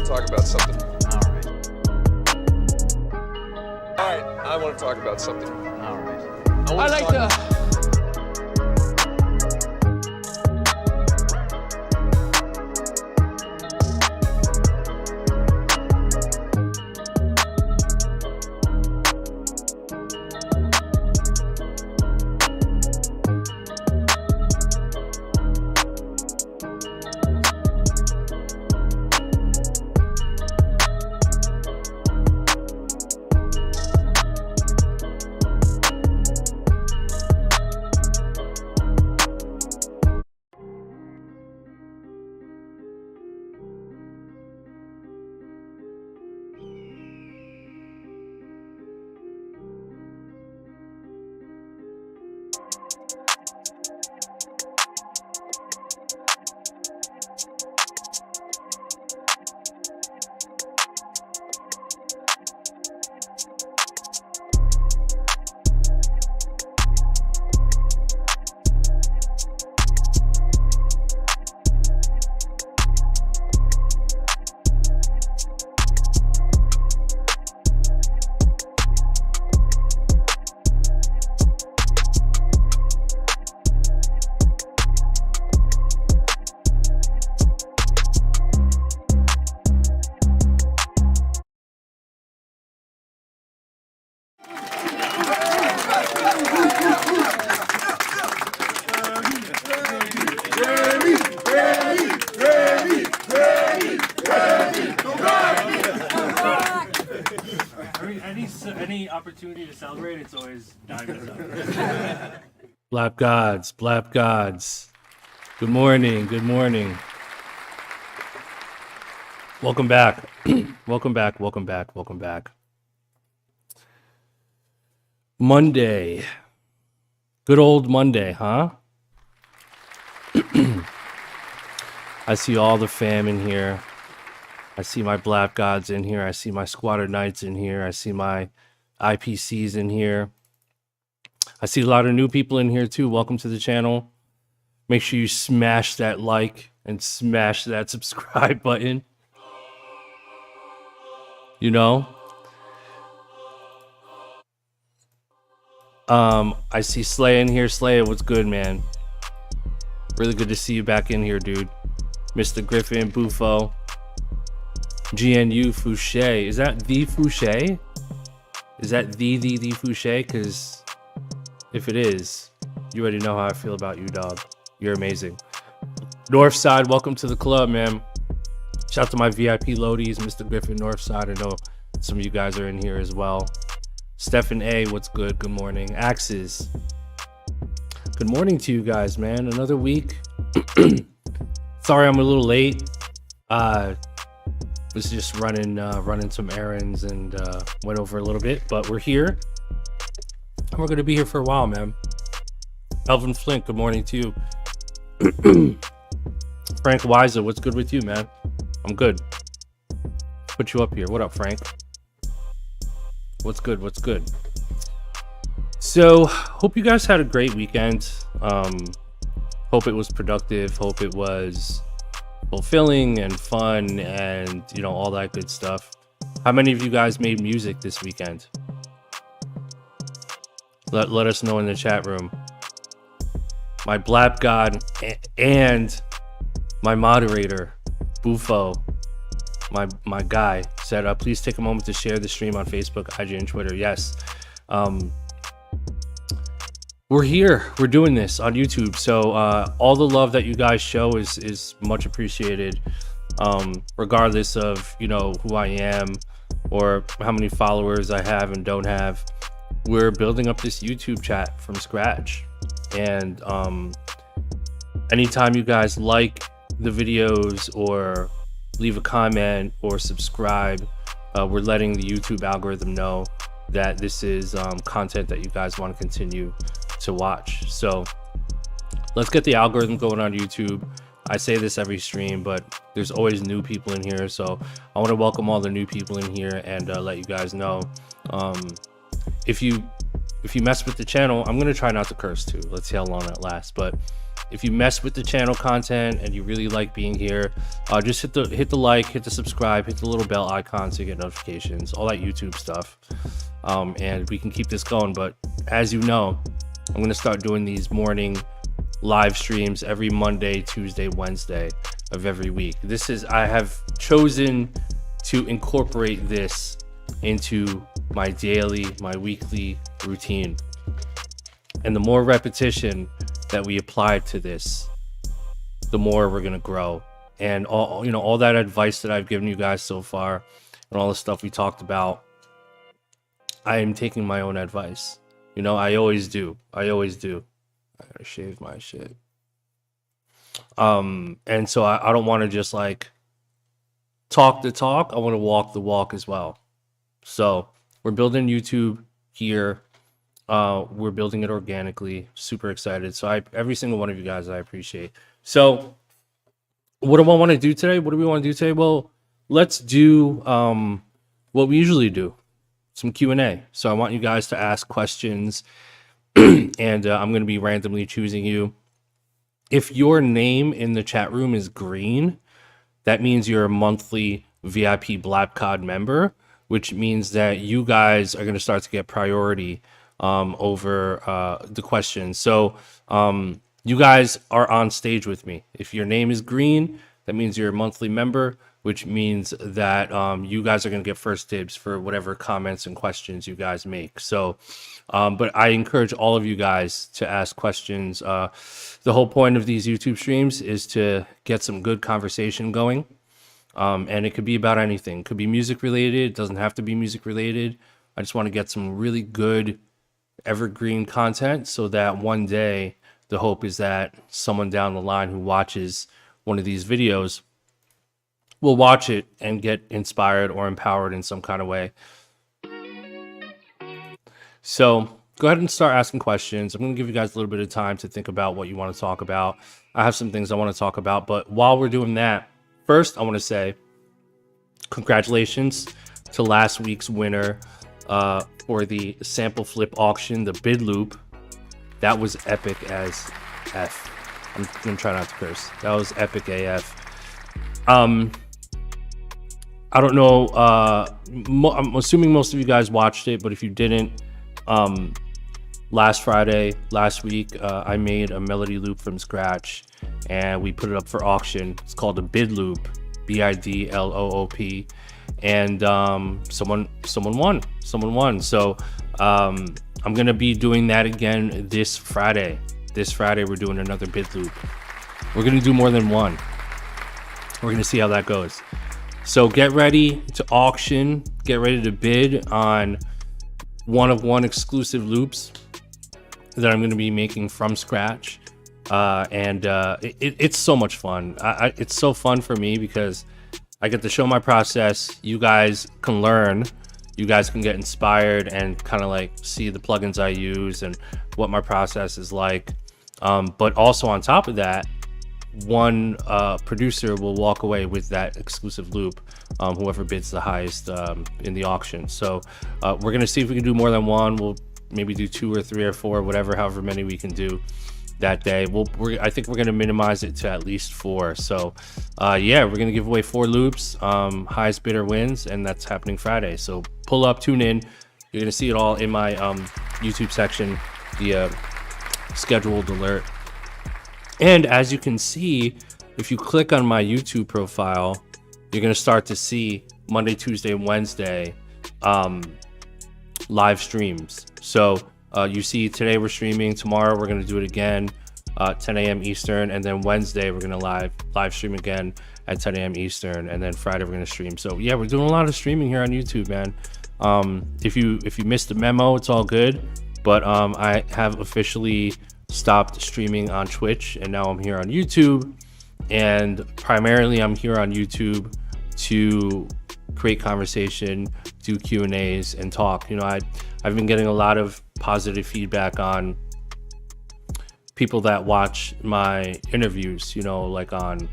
talk about something. All right. All right, I want to talk about something. All right. I like to. Any opportunity to celebrate, it's always diamonds up. Blap gods. Good morning, good morning. Welcome back. welcome back. Monday. Good old Monday, huh? I see all the fam in here. I see my Blap gods in here. I see my Squatter Knights in here. I see my IPCs in here. I see a lot of new people in here too. Welcome to the channel. Make sure you smash that like and smash that subscribe button. You know? I see CELAYA in here. CELAYA, what's good, man? Really good to see you back in here, dude. Mr. Griffin, Bufo. GNU Fouché. Is that the Fouché? Is that the Fouché? Because if it is, you already know how I feel about you, dog. You're amazing. Northside, welcome to the club, man. Shout out to my VIP loadies, Mr. Griffin, Northside. I know some of you guys are in here as well. Stephen A, what's good? Good morning. Axes. Good morning to you guys, man. Another week. Sorry I'm a little late. Was just running some errands and went over a little bit, but we're here and we're gonna be here for a while, man. Elvin Flint, good morning to you. Frank Weiser, what's good with you, man? I'm good. Put you up here. What up, Frank? What's good? So hope you guys had a great weekend. Hope it was productive. Hope it was fulfilling and fun and, you know, all that good stuff. How many of you guys made music this weekend? Let us know in the chat room. My Blap God and my moderator, Bufo, my guy, said, please take a moment to share the stream on Facebook, IG, and Twitter. Yes. We're here. We're doing this on YouTube. So all the love that you guys show is much appreciated, regardless of, you know, who I am or how many followers I have and don't have. We're building up this YouTube chat from scratch. And anytime you guys like the videos or leave a comment or subscribe, we're letting the YouTube algorithm know that this is content that you guys want to continue to watch. So let's get the algorithm going on YouTube. I say this every stream, but there's always new people in here, so I want to welcome all the new people in here and let you guys know, if you mess with the channel, I'm gonna try not to curse too. Let's see how long that lasts. But if you mess with the channel content and you really like being here, just hit the like, hit the subscribe, hit the little bell icon to get notifications, all that YouTube stuff. And we can keep this going. But as you know, I'm gonna start doing these morning live streams every Monday, Tuesday, Wednesday of every week. I have chosen to incorporate this into my weekly routine. And the more repetition that we apply to this, the more we're gonna grow. And all that advice that I've given you guys so far and all the stuff we talked about, I am taking my own advice. I always do. I gotta shave my shit. And so I don't want to just like talk the talk. I want to walk the walk as well. So we're building YouTube here. We're building it organically. Super excited. So every single one of you guys, I appreciate. So what do I want to do today? What do we want to do today? Well, let's do what we usually do, some Q&A. So I want you guys to ask questions, and I'm going to be randomly choosing you. If your name in the chat room is green, that means you're a monthly VIP Blapcod member, which means that you guys are going to start to get priority over the questions. So you guys are on stage with me. If your name is green, that means you're a monthly member, which means that you guys are going to get first dibs for whatever comments and questions you guys make. So, but I encourage all of you guys to ask questions. The whole point of these YouTube streams is to get some good conversation going. And it could be about anything. It could be music related. It doesn't have to be music related. I just want to get some really good evergreen content so that one day the hope is that someone down the line who watches one of these videos will watch it and get inspired or empowered in some kind of way. So go ahead and start asking questions. I'm going to give you guys a little bit of time to think about what you want to talk about. I have some things I want to talk about, but while we're doing that, first I want to say congratulations to last week's winner for the sample flip auction, the bid loop. That was epic as F. I'm gonna try not to curse. That was epic AF. I don't know. I'm assuming most of you guys watched it, but if you didn't, last week, I made a melody loop from scratch and we put it up for auction. It's called a bid loop, BIDLOOP, and someone won. So I'm gonna be doing that again this Friday. This Friday we're doing another bid loop. We're gonna do more than one. We're gonna see how that goes. So get ready to auction, get ready to bid on one of one exclusive loops that I'm gonna be making from scratch. It's so much fun. It's so fun for me because I get to show my process. You guys can learn. You guys can get inspired and kind of like see the plugins I use and what my process is like. But also on top of that, one producer will walk away with that exclusive loop, whoever bids the highest in the auction. So we're gonna see if we can do more than one. We'll maybe do 2 or 3 or 4, however many we can do that day. I think we're gonna minimize it to at least 4. So yeah, we're gonna give away 4 loops. Highest bidder wins, and that's happening Friday. So pull up, tune in. You're gonna see it all in my YouTube section, the scheduled alert. And as you can see, if you click on my YouTube profile, you're gonna start to see Monday, Tuesday, and Wednesday live streams. So you see today we're streaming, tomorrow we're gonna do it again 10 a.m. Eastern, and then Wednesday we're gonna live stream again at 10 a.m. Eastern, and then Friday we're gonna stream. So yeah, we're doing a lot of streaming here on YouTube, man. If you missed the memo, it's all good, but I have officially stopped streaming on Twitch, and now I'm here on YouTube. And primarily I'm here on YouTube to create conversation, do Q&As, and talk. I've been getting a lot of positive feedback on people that watch my interviews, like on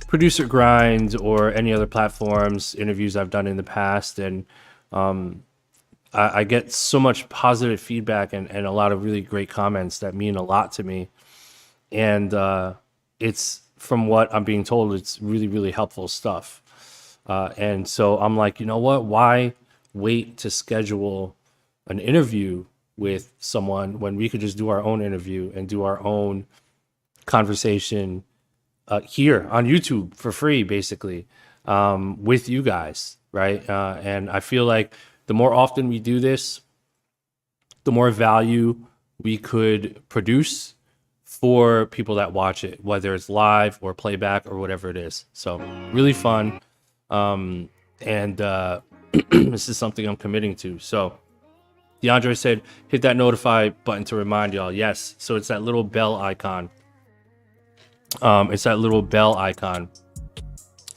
Producer Grind or any other platforms, interviews I've done in the past. And I get so much positive feedback and a lot of really great comments that mean a lot to me. and it's, from what I'm being told, it's really, really helpful stuff. And so I'm like, you know what? Why wait to schedule an interview with someone when we could just do our own interview and do our own conversation here on YouTube for free, basically, with you guys, right? And I feel like the more often we do this, the more value we could produce for people that watch it, whether it's live or playback or whatever it is. So really fun. And this is something I'm committing to. So DeAndre said, hit that notify button to remind y'all. Yes. So it's that little bell icon. It's that little bell icon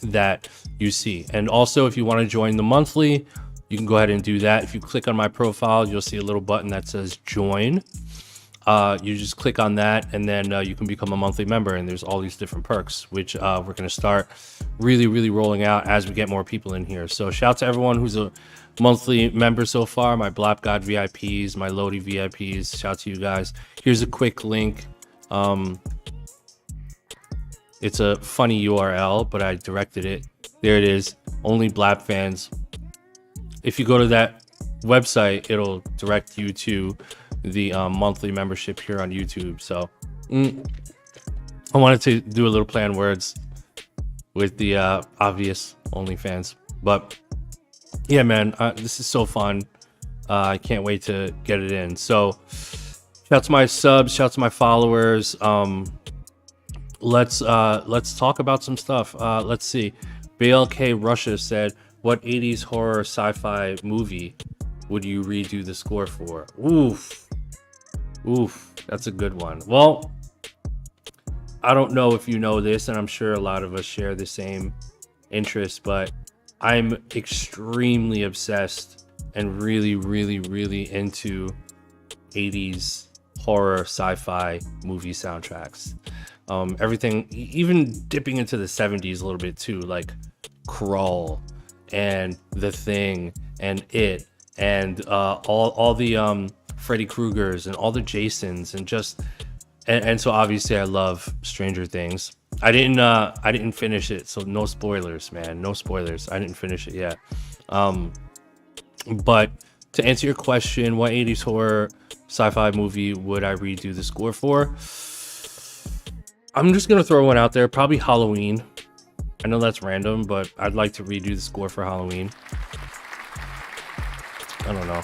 that you see. And also, if you want to join the monthly, you can go ahead and do that. If you click on my profile, you'll see a little button that says join. You just click on that, and then you can become a monthly member, and there's all these different perks, which we're going to start really, really rolling out as we get more people in here. So shout out to everyone who's a monthly member so far, my Blap God VIPs, my Lodi VIPs. Shout out to you guys. Here's a quick link. It's a funny URL, but I directed it. There it is. Only Blap fans. If you go to that website, it'll direct you to the monthly membership here on YouTube. So I wanted to do a little play on words with the obvious OnlyFans. But yeah, man, this is so fun. I can't wait to get it in. So shout out to my subs, shout out to my followers. Let's talk about some stuff. Let's see. BLK Russia said, what 80s horror sci-fi movie would you redo the score for? Oof, that's a good one. Well, I don't know if you know this, and I'm sure a lot of us share the same interest, but I'm extremely obsessed and really, really, really into 80s horror sci-fi movie soundtracks. Everything, even dipping into the 70s a little bit too, like Crawl and The Thing and It and all the Freddy Kruegers and all the Jasons and just and so obviously I love Stranger Things. I didn't finish it, so no spoilers, man. No spoilers. I didn't finish it yet. But to answer your question, what 80s horror sci-fi movie would I redo the score for? I'm just gonna throw one out there, probably Halloween. I know that's random, but I'd like to redo the score for Halloween. I don't know.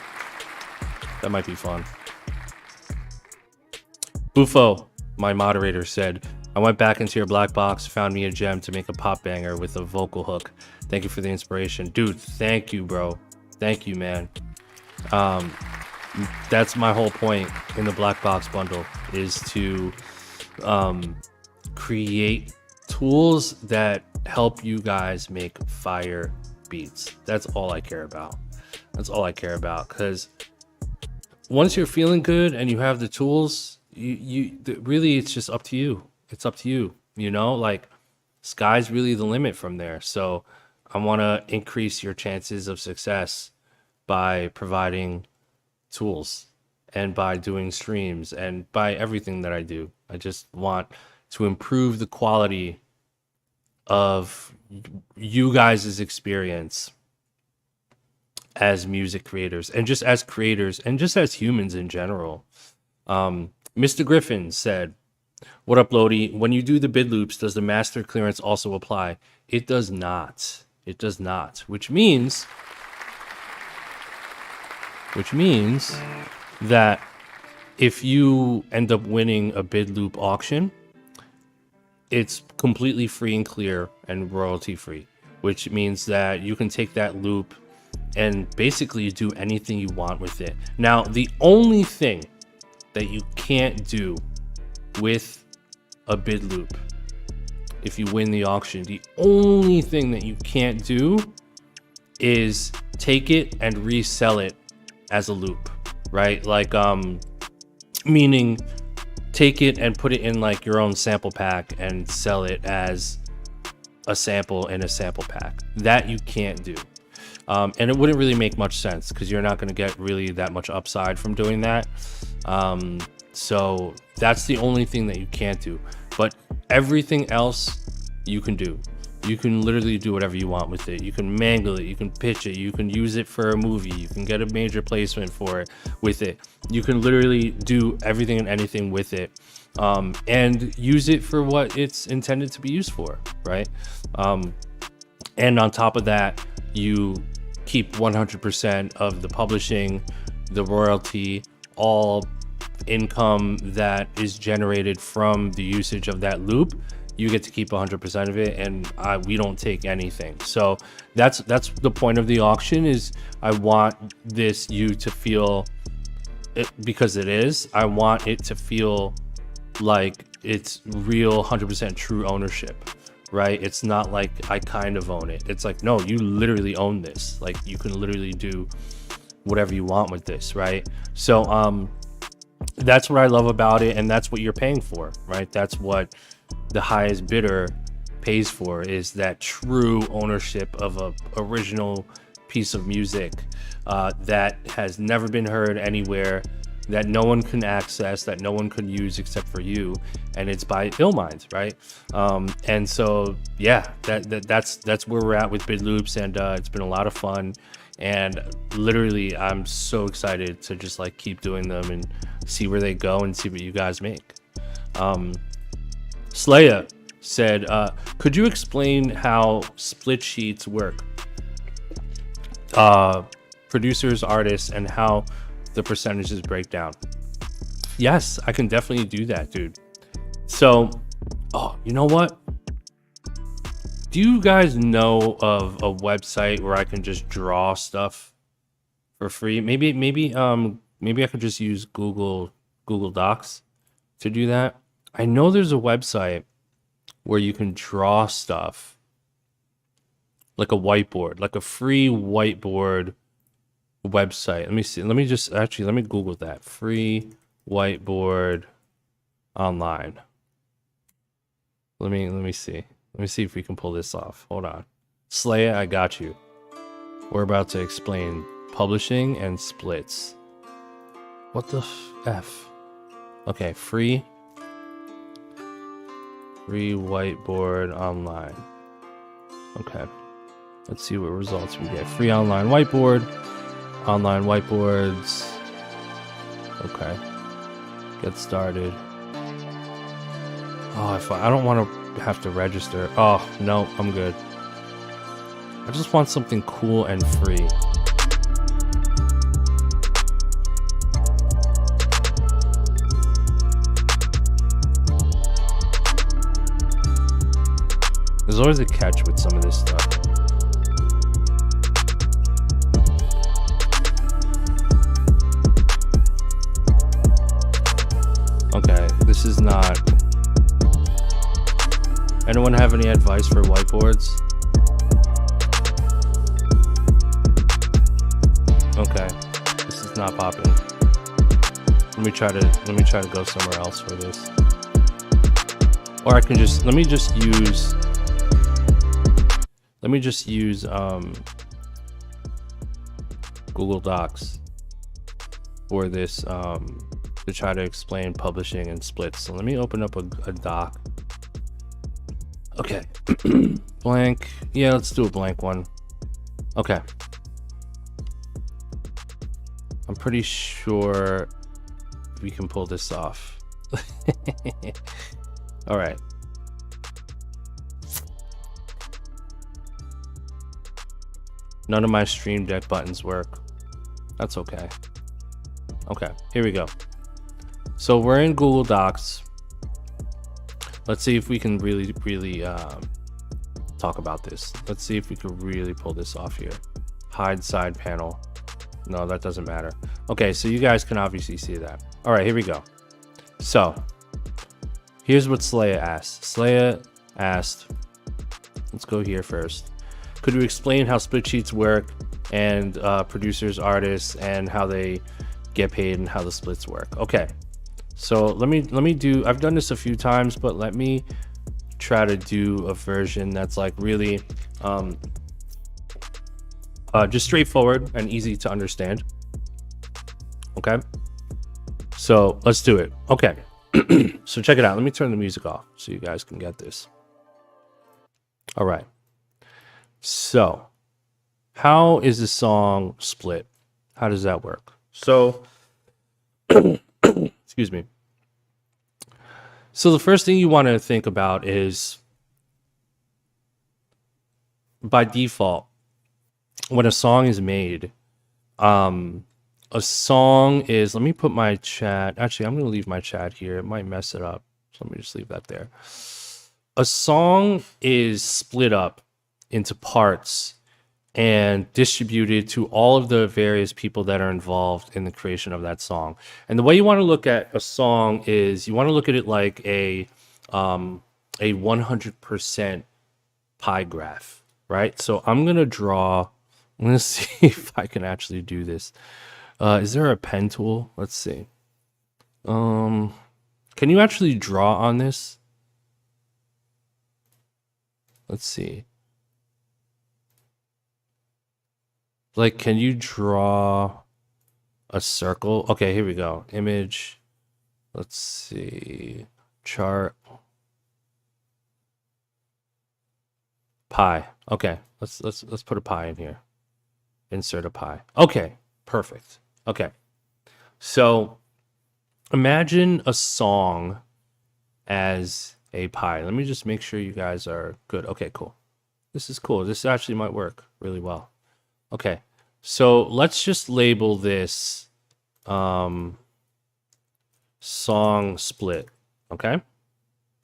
That might be fun. Bufo, my moderator, said, I went back into your black box, found me a gem to make a pop banger with a vocal hook. Thank you for the inspiration. Dude, thank you, bro. Thank you, man. That's my whole point in the black box bundle, is to create tools that help you guys make fire beats. That's all I care about. That's all I care about, because once you're feeling good and you have the tools, you really, it's just up to you. It's up to you, you know, like sky's really the limit from there. So I want to increase your chances of success by providing tools and by doing streams and by everything that I do. I just want to improve the quality of you guys' experience as music creators and just as creators and just as humans in general. Mr. Griffin said, what up, Lodi? When you do the bid loops, does the master clearance also apply? It does not. It does not, which means that if you end up winning a bid loop auction, it's completely free and clear and royalty free, which means that you can take that loop and basically do anything you want with it. Now, the only thing that you can't do with a bid loop, if you win the auction, the only thing that you can't do is take it and resell it as a loop, right? Like, meaning take it and put it in like your own sample pack and sell it as a sample in a sample pack. That you can't do. And it wouldn't really make much sense because you're not going to get really that much upside from doing that. So that's the only thing that you can't do. But everything else you can do. You can literally do whatever you want with it. You can mangle it, you can pitch it, you can use it for a movie, you can get a major placement for it with it. You can literally do everything and anything with it, and use it for what it's intended to be used for, right? And on top of that, you keep 100% of the publishing, the royalty, all income that is generated from the usage of that loop. You get to keep 100% of it, and we don't take anything. So that's the point of the auction. Is I want you to feel it, because it is. I want it to feel like it's real, 100% true ownership, right? It's not like I kind of own it. It's like, no, you literally own this. Like, you can literally do whatever you want with this, right? So that's what I love about it, and that's what you're paying for, right? That's what the highest bidder pays for, is that true ownership of a original piece of music that has never been heard anywhere, that no one can access, that no one can use except for you, and it's by Illminds, right? And so yeah, that's where we're at with bid loops, and it's been a lot of fun, and literally I'm so excited to just like keep doing them and see where they go and see what you guys make. CELAYA said, could you explain how split sheets work? Producers, artists, and how the percentages break down. Yes, I can definitely do that, dude. So, you know what? Do you guys know of a website where I can just draw stuff for free? Maybe I could just use Google Docs to do that. I know there's a website where you can draw stuff, like a whiteboard, like a free whiteboard website. Let me see. Let me Google that. Free whiteboard online. Let me see. Let me see if we can pull this off. Hold on. CELAYA, I got you. We're about to explain publishing and splits. What the F? Okay, free whiteboard online. Okay, let's see what results we get. Free online whiteboard, online whiteboards. Okay, get started. I don't want to have to register. Oh no, I'm good. I just want something cool and free. There's always a catch with some of this stuff. Okay, this is not... Anyone have any advice for whiteboards? Okay, this is not popping. Let me try to go somewhere else for this. Or I can just... Let me just use Google Docs for this to try to explain publishing and splits. So let me open up a doc. Okay. Blank. Yeah, let's do a blank one. Okay. I'm pretty sure we can pull this off. All right. None of my Stream Deck buttons work. That's okay. Okay, here we go. So we're in Google Docs. Let's see if we can really talk about this. Let's see if we can really pull this off here. Hide side panel. No, that doesn't matter. Okay, so you guys can obviously see that. All right, here we go. So here's what CELAYA asked. CELAYA asked, let's go here first. Could you explain how split sheets work, and producers, artists, and how they get paid and how the splits work? Okay, so let me do, I've done this a few times, but let me try to do a version that's like really just straightforward and easy to understand. Okay, So let's do it. Okay. So check it out. Let me turn the music off so you guys can get this. All right. So how is the song split? How does that work? So, excuse me. So the first thing you want to think about is, by default, when a song is made, a song is, let me put my chat. Actually, I'm going to leave my chat here. It might mess it up. So let me just leave that there. A song is split up into parts and distributed to all of the various people that are involved in the creation of that song. And the way you want to look at a song is you want to look at it like a 100% pie graph, right? So I'm going to see if I can actually do this. Is there a pen tool? Let's see. Can you actually draw on this? Let's see. Like, can you draw a circle? Okay, here we go. Image. Let's see. Chart. Pie. Okay, let's put a pie in here. Insert a pie. Okay, perfect. Okay. So imagine a song as a pie. Let me just make sure you guys are good. Okay, cool. This is cool. This actually might work really well. Okay. So let's just label this song split. Okay.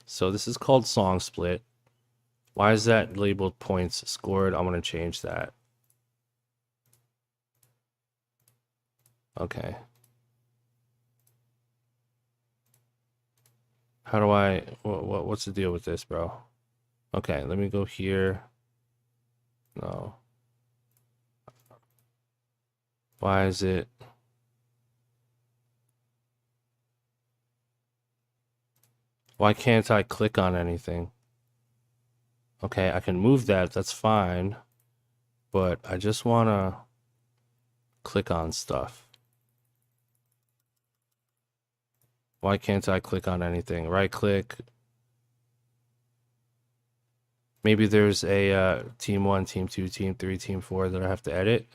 So this is called song split. Why is that labeled points scored? I'm going to change that. Okay. How do I, what's the deal with this, bro? Okay, let me go here. No. Why is it? Why can't I click on anything? Okay, I can move that. That's fine. But I just want to click on stuff. Why can't I click on anything? Right click. Maybe there's a team 1, team 2, team 3, team 4 that I have to edit.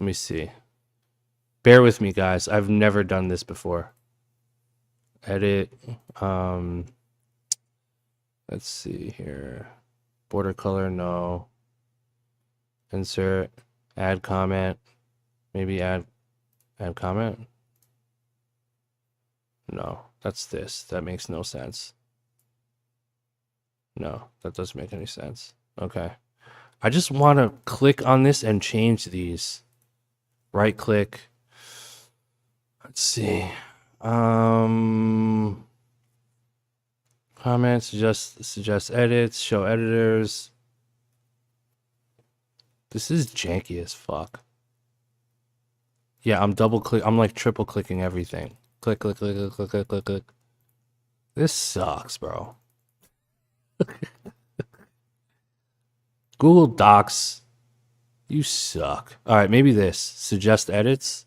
Let me see. Bear with me, guys. I've never done this before. Edit. Let's see here. Border color, no. Insert. Add comment. Maybe add comment. No, that's this. That makes no sense. No, that doesn't make any sense. Okay. I just want to click on this and change these. Right click. Let's see. Comments, suggest edits, show editors. This is janky as fuck. Yeah, I'm like triple clicking everything. Click, click, click, click, click, click, click, click. This sucks, bro. Google Docs, you suck. All right, maybe this. Suggest edits.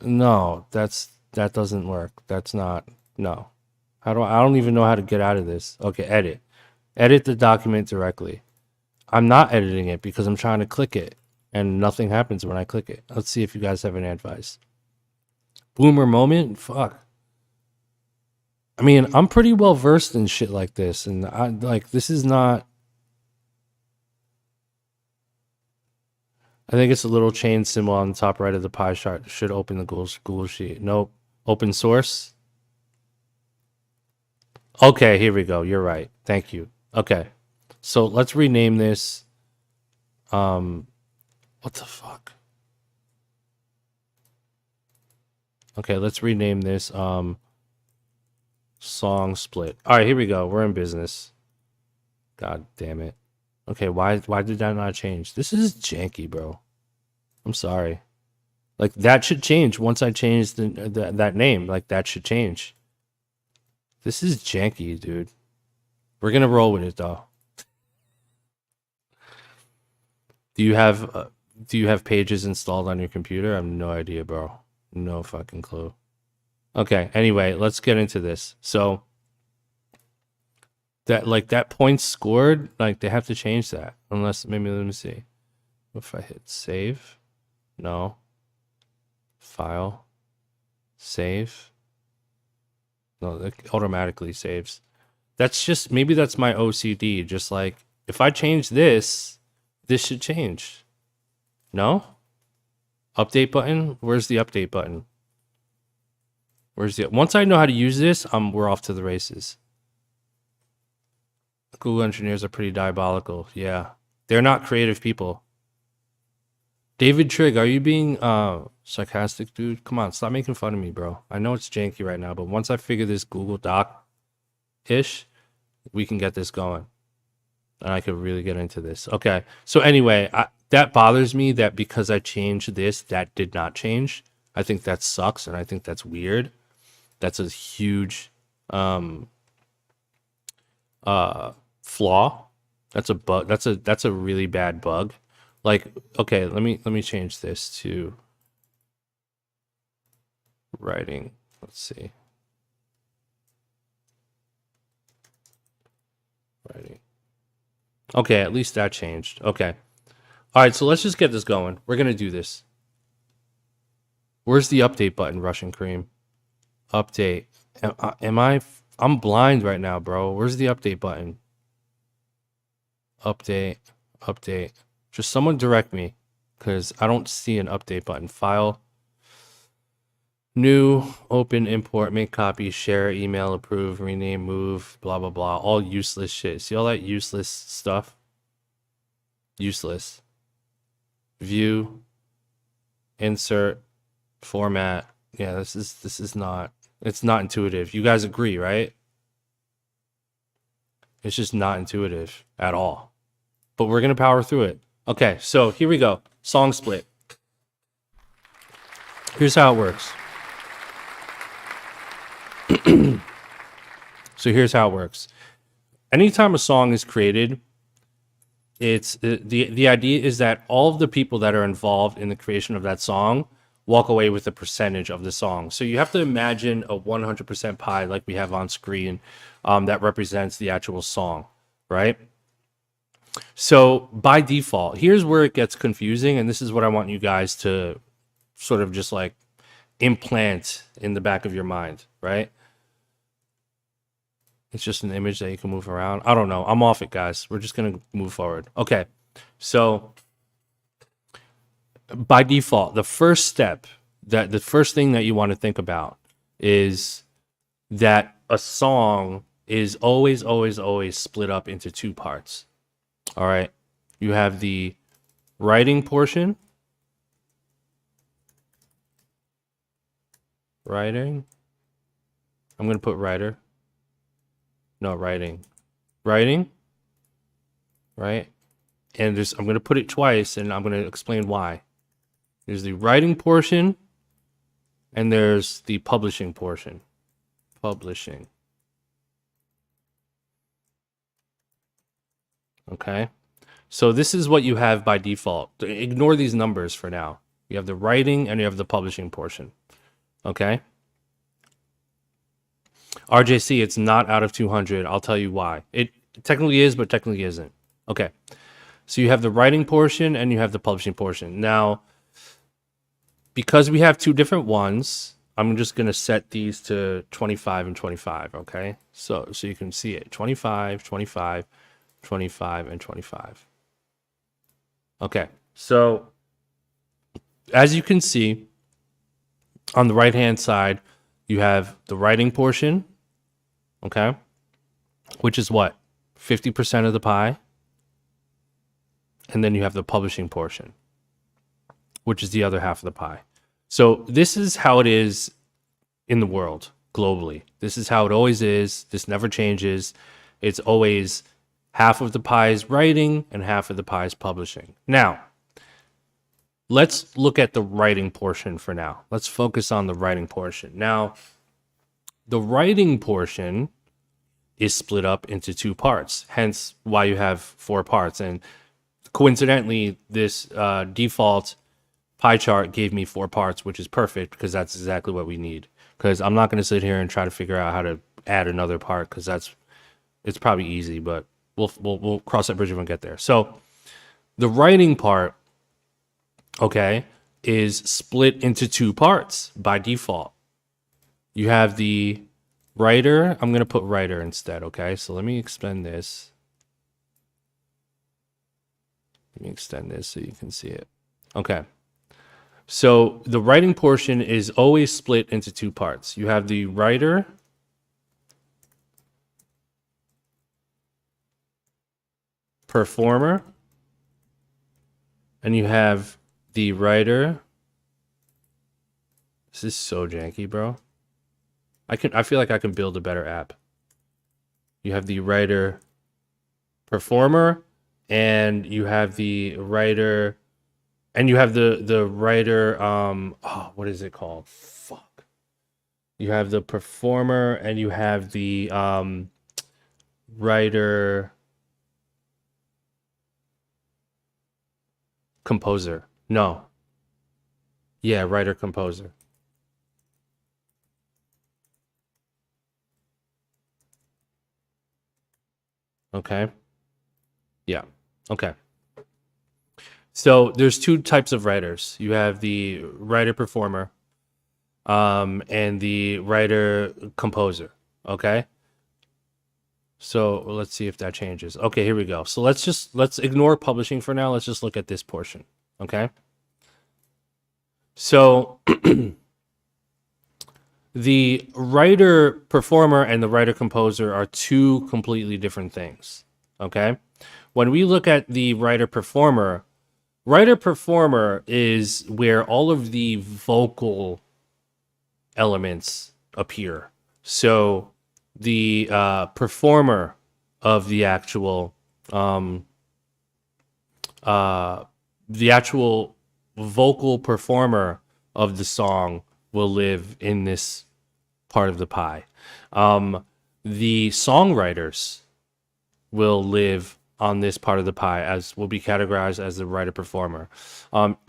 No, that doesn't work. That's not, no. I don't even know how to get out of this. Okay, edit. Edit the document directly. I'm not editing it because I'm trying to click it and nothing happens when I click it. Let's see if you guys have any advice. Boomer moment? Fuck. I mean, I'm pretty well versed in shit like this, and this is not. I think it's a little chain symbol on the top right of the pie chart. Should open the Google sheet. Nope. Open source. Okay, here we go. You're right. Thank you. Okay. So let's rename this. What the fuck? Okay, let's rename this song split. All right, here we go. We're in business. God damn it. Okay, why did that not change? This is janky, bro. I'm sorry. Like, that should change once I change that name. Like, that should change. This is janky, dude. We're gonna roll with it, though. Do you have Do you have Pages installed on your computer? I have no idea, bro. No fucking clue. Okay, anyway, let's get into this. So that points scored, like they have to change that. Unless maybe let me see. If I hit save, no. File, save. No, it automatically saves. That's just, maybe that's my OCD. Just like, if I change this, this should change. No? Update button? Where's the update button? Where's the, once I know how to use this, we're off to the races. Google engineers are pretty diabolical. Yeah. They're not creative people. David Trigg, are you being sarcastic, dude? Come on, stop making fun of me, bro. I know it's janky right now, but once I figure this Google Doc-ish, we can get this going. And I could really get into this. Okay, so anyway, that bothers me that because I changed this, that did not change. I think that sucks, and I think that's weird. That's a huge flaw. That's a bug. That's a really bad bug. Like, okay, let me change this to writing. Let's see. Writing. Okay, at least that changed. Okay. All right, so let's just get this going. We're going to do this. Where's the update button, Russian Cream? Update. I'm blind right now, bro. Where's the update button? Update. Just someone direct me, because I don't see an update button. File, new, open, import, make copy, share, email, approve, rename, move, blah, blah, blah. All useless shit. See all that useless stuff? Useless. View, insert, format. Yeah, this is not, it's not intuitive. You guys agree, right? It's just not intuitive at all. But we're going to power through it. Okay, so here we go. Song split. Here's how it works. So here's how it works. Anytime a song is created, it's the idea is that all of the people that are involved in the creation of that song walk away with a percentage of the song. So you have to imagine a 100% pie like we have on screen that represents the actual song, right? So by default, here's where it gets confusing, and this is what I want you guys to sort of just like implant in the back of your mind, right? It's just an image that you can move around. I don't know. I'm off it, guys. We're just going to move forward. Okay. So by default, the first step, the first thing that you want to think about is that a song is always split up into two parts. All right. You have the writing portion. Writing. I'm going to put writer. No, writing. Writing. Right? And I'm going to put it twice, and I'm going to explain why. There's the writing portion, and there's the publishing portion. Publishing. Okay? So this is what you have by default. Ignore these numbers for now. You have the writing, and you have the publishing portion. Okay? RJC, it's not out of 200. I'll tell you why. It technically is, but technically isn't. Okay. So you have the writing portion and you have the publishing portion. Now, because we have two different ones, I'm just going to set these to 25 and 25, okay? So you can see it. 25, 25, 25, and 25. Okay. So as you can see, on the right-hand side, you have the writing portion, okay, which is what? 50% of the pie. And then you have the publishing portion, which is the other half of the pie. So this is how it is in the world, globally. This is how it always is. This never changes. It's always half of the pie is writing and half of the pie is publishing. Now, let's look at the writing portion for now. Let's focus on the writing portion. Now, the writing portion is split up into two parts, hence why you have 4 parts. And coincidentally, this default pie chart gave me 4 parts, which is perfect because that's exactly what we need. Because I'm not going to sit here and try to figure out how to add another part because it's probably easy, but we'll cross that bridge when we get there. So the writing part, okay, is split into 2 parts by default. You have the writer. I'm going to put writer instead, okay? So let me extend this. Let me extend this so you can see it. Okay. So the writing portion is always split into 2 parts. You have the writer performer, and you have the writer. This is so janky, bro. I feel like I can build a better app. You have the writer performer, and you have the writer, and you have the writer, what is it called? Fuck. You have the performer, and you have the writer composer. No. Yeah, writer composer. Okay. Yeah. Okay. So there's 2 types of writers. You have the writer performer, and the writer composer. Okay. So let's see if that changes. Okay, here we go. So let's ignore publishing for now. Let's just look at this portion. Okay. So the writer performer and the writer composer are 2 completely different things. Okay. When we look at the writer performer is where all of the vocal elements appear. So the performer of the actual vocal performer of the song will live in this part of the pie. The songwriters will live on this part of the pie, as will be categorized as the writer performer.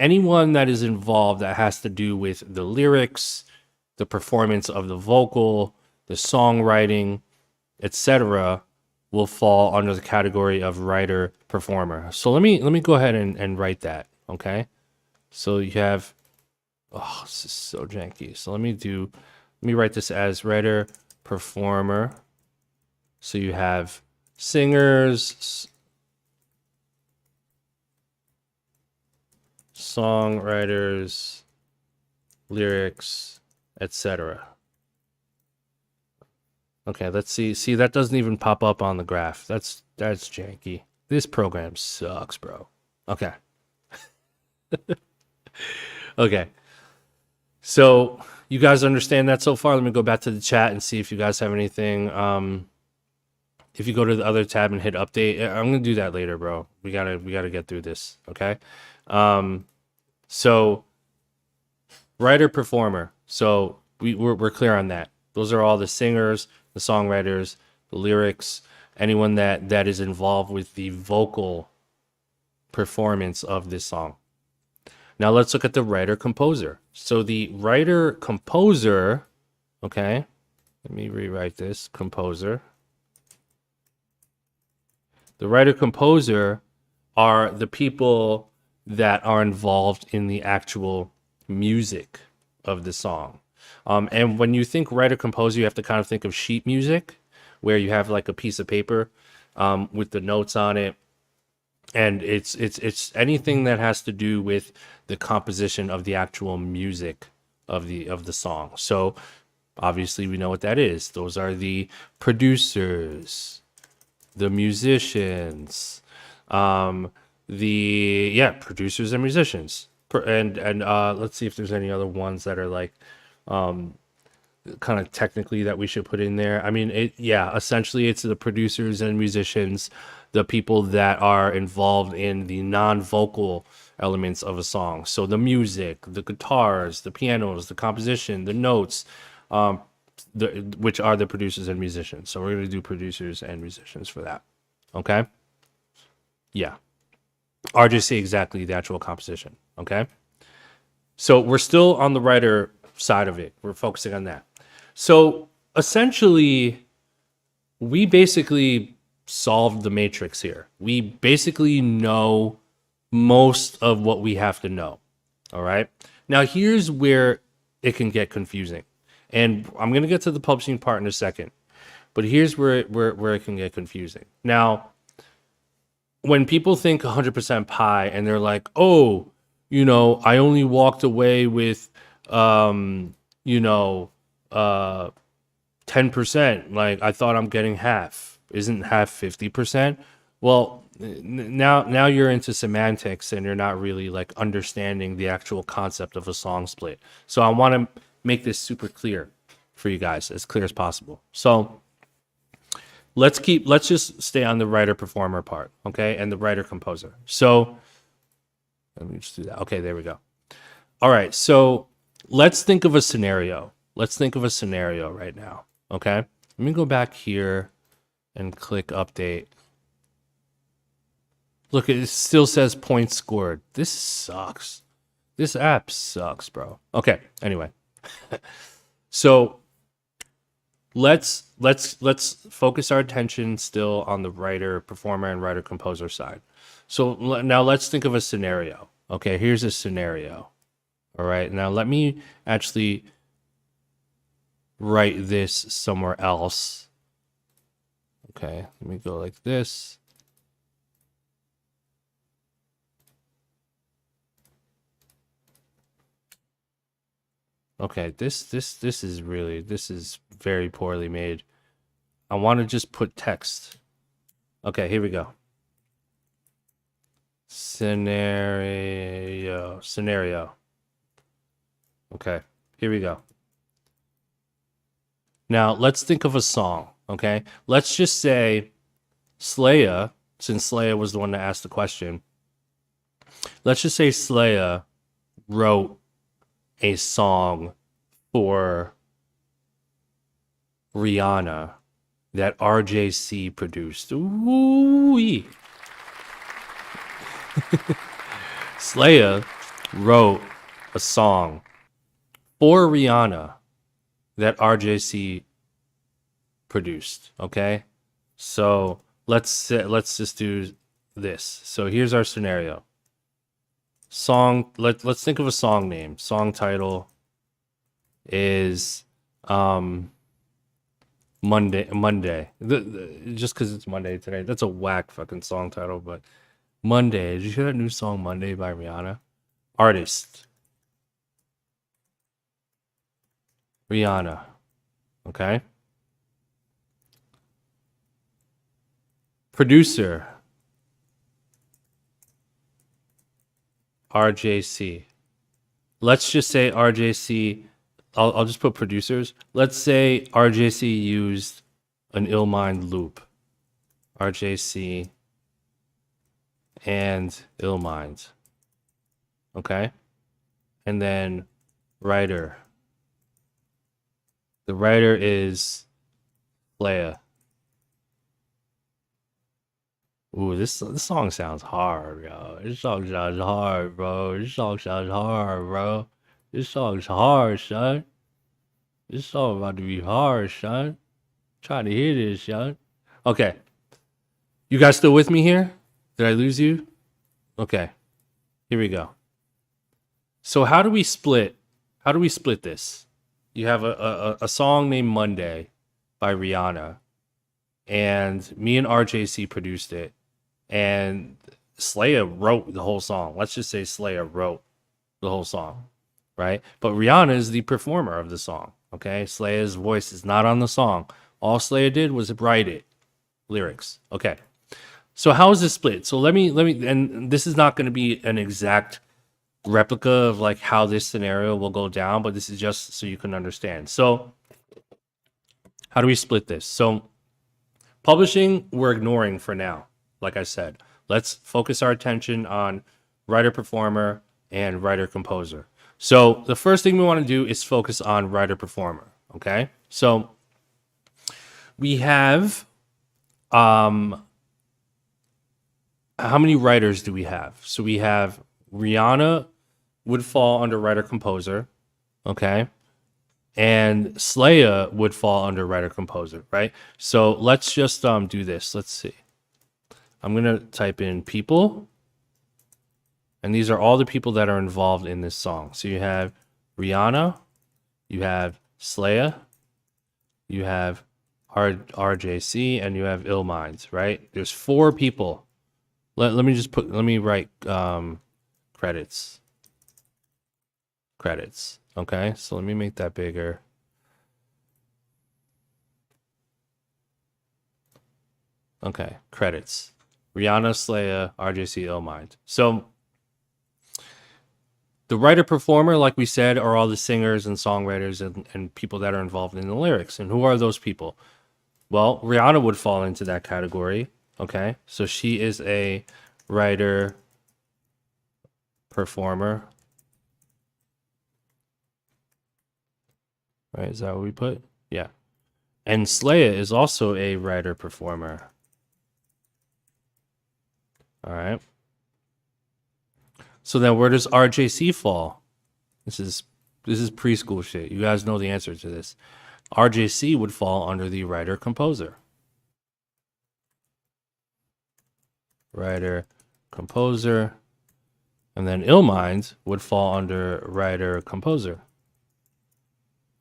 Anyone that is involved that has to do with the lyrics, the performance of the vocal, the songwriting, etc., will fall under the category of writer performer. So let me go ahead and write that. Okay. So you have, oh, this is so janky. So let me write this as writer performer. So you have singers, songwriters, lyrics, etc. Okay, let's see. See, that doesn't even pop up on the graph. That's janky. This program sucks, bro. Okay. Okay. So you guys understand that so far? Let me go back to the chat and see if you guys have anything. If you go to the other tab and hit update, I'm gonna do that later, bro. We gotta get through this. Okay. So writer performer. So we're clear on that. Those are all the singers, the songwriters, the lyrics, anyone that is involved with the vocal performance of this song. Now let's look at the writer composer. So the writer composer, okay, let me rewrite this, composer. The writer composer are the people that are involved in the actual music of the song. And when you think writer composer, you have to kind of think of sheet music, where you have like a piece of paper with the notes on it. And it's anything that has to do with the composition of the actual music of the song. So obviously we know what that is. Those are the producers, the musicians, producers and musicians. And let's see if there's any other ones that are like kind of technically that we should put in there. I mean, essentially it's the producers and musicians, the people that are involved in the non-vocal elements of a song. So the music, the guitars, the pianos, the composition, the notes, which are the producers and musicians. So we're going to do producers and musicians for that. Okay? Yeah. RJC exactly the actual composition. Okay. So we're still on the writer side of it. We're focusing on that. So essentially, we basically solved the matrix here. We basically know most of what we have to know. All right. Now here's where it can get confusing. And I'm going to get to the publishing part in a second. But here's where it can get confusing. Now, when people think 100% pie and they're like, oh, I only walked away with, 10%. Like, I thought I'm getting half. Isn't half 50%? Well, now you're into semantics and you're not really like understanding the actual concept of a song split. So I want to make this super clear for you guys, as clear as possible. So let's just stay on the writer performer part, okay, and the writer composer. So let me just do that. Okay, there we go. All right, so let's think of a scenario. Let's think of a scenario right now, okay? Let me go back here and click update. Look, it still says points scored. This sucks. This app sucks, bro. Okay, anyway. So let's focus our attention still on the writer performer and writer composer side. So now let's think of a scenario. Okay, here's a scenario. All right, now let me actually write this somewhere else. Okay, let me go like this. Okay, this is very poorly made. I want to just put text. Okay, here we go. Scenario. Okay, here we go. Now, let's think of a song, okay? Let's just say CELAYA, since CELAYA was the one that asked the question. Let's just say CELAYA wrote a song for Rihanna that RJC produced. Ooh-wee. CELAYA wrote a song for Rihanna that RJC produced. Okay, so let's just do this. So here's our scenario. Song. Let's think of a song name. Song title is Monday. Just because it's Monday today. That's a whack fucking song title, but Monday. Did you hear that new song Monday by Rihanna? Artist Rihanna. Okay. Producer RJC. Let's just say RJC. I'll just put producers. Let's say RJC used an Illmind loop. RJC and Illmind. Okay. And then writer. The writer is CELAYA. Ooh, this song sounds hard, yo. This song sounds hard, bro. This song sounds hard, bro. This song's hard, son. This song about to be hard, son. Trying to hear this, son. Okay. You guys still with me here? Did I lose you? Okay. Here we go. So how do we split this? You have a song named Monday by Rihanna, and me and RJC produced it, and CELAYA wrote the whole song. Let's just say CELAYA wrote the whole song, right? But Rihanna is the performer of the song, okay? CELAYA's voice is not on the song. All CELAYA did was write it, lyrics, okay? So how is this split? So let me, and this is not going to be an exact replica of like how this scenario will go down, but this is just so you can understand. So how do we split this? So publishing, we're ignoring for now. Like I said, let's focus our attention on writer performer and writer composer. So the first thing we want to do is focus on writer performer. Okay. So we have how many writers do we have? So we have Rihanna would fall under writer composer, okay? And CELAYA would fall under writer composer, right? So let's just do this. Let's see. I'm gonna type in people, and these are all the people that are involved in this song. So you have Rihanna, you have CELAYA, you have RJC, and you have Ill Minds, right? There's 4 people. Let me write credits. Okay, so let me make that bigger. Okay, credits. Rihanna, CELAYA, RJC, Ill Mind. So the writer performer, like we said, are all the singers and songwriters and people that are involved in the lyrics. And who are those people? Well, Rihanna would fall into that category. Okay, so she is a writer performer. Right, is that what we put? Yeah. And CELAYA is also a writer performer. All right. So then where does RJC fall? This is preschool shit. You guys know the answer to this. RJC would fall under the writer composer. Writer composer. And then Ill Minds would fall under writer composer.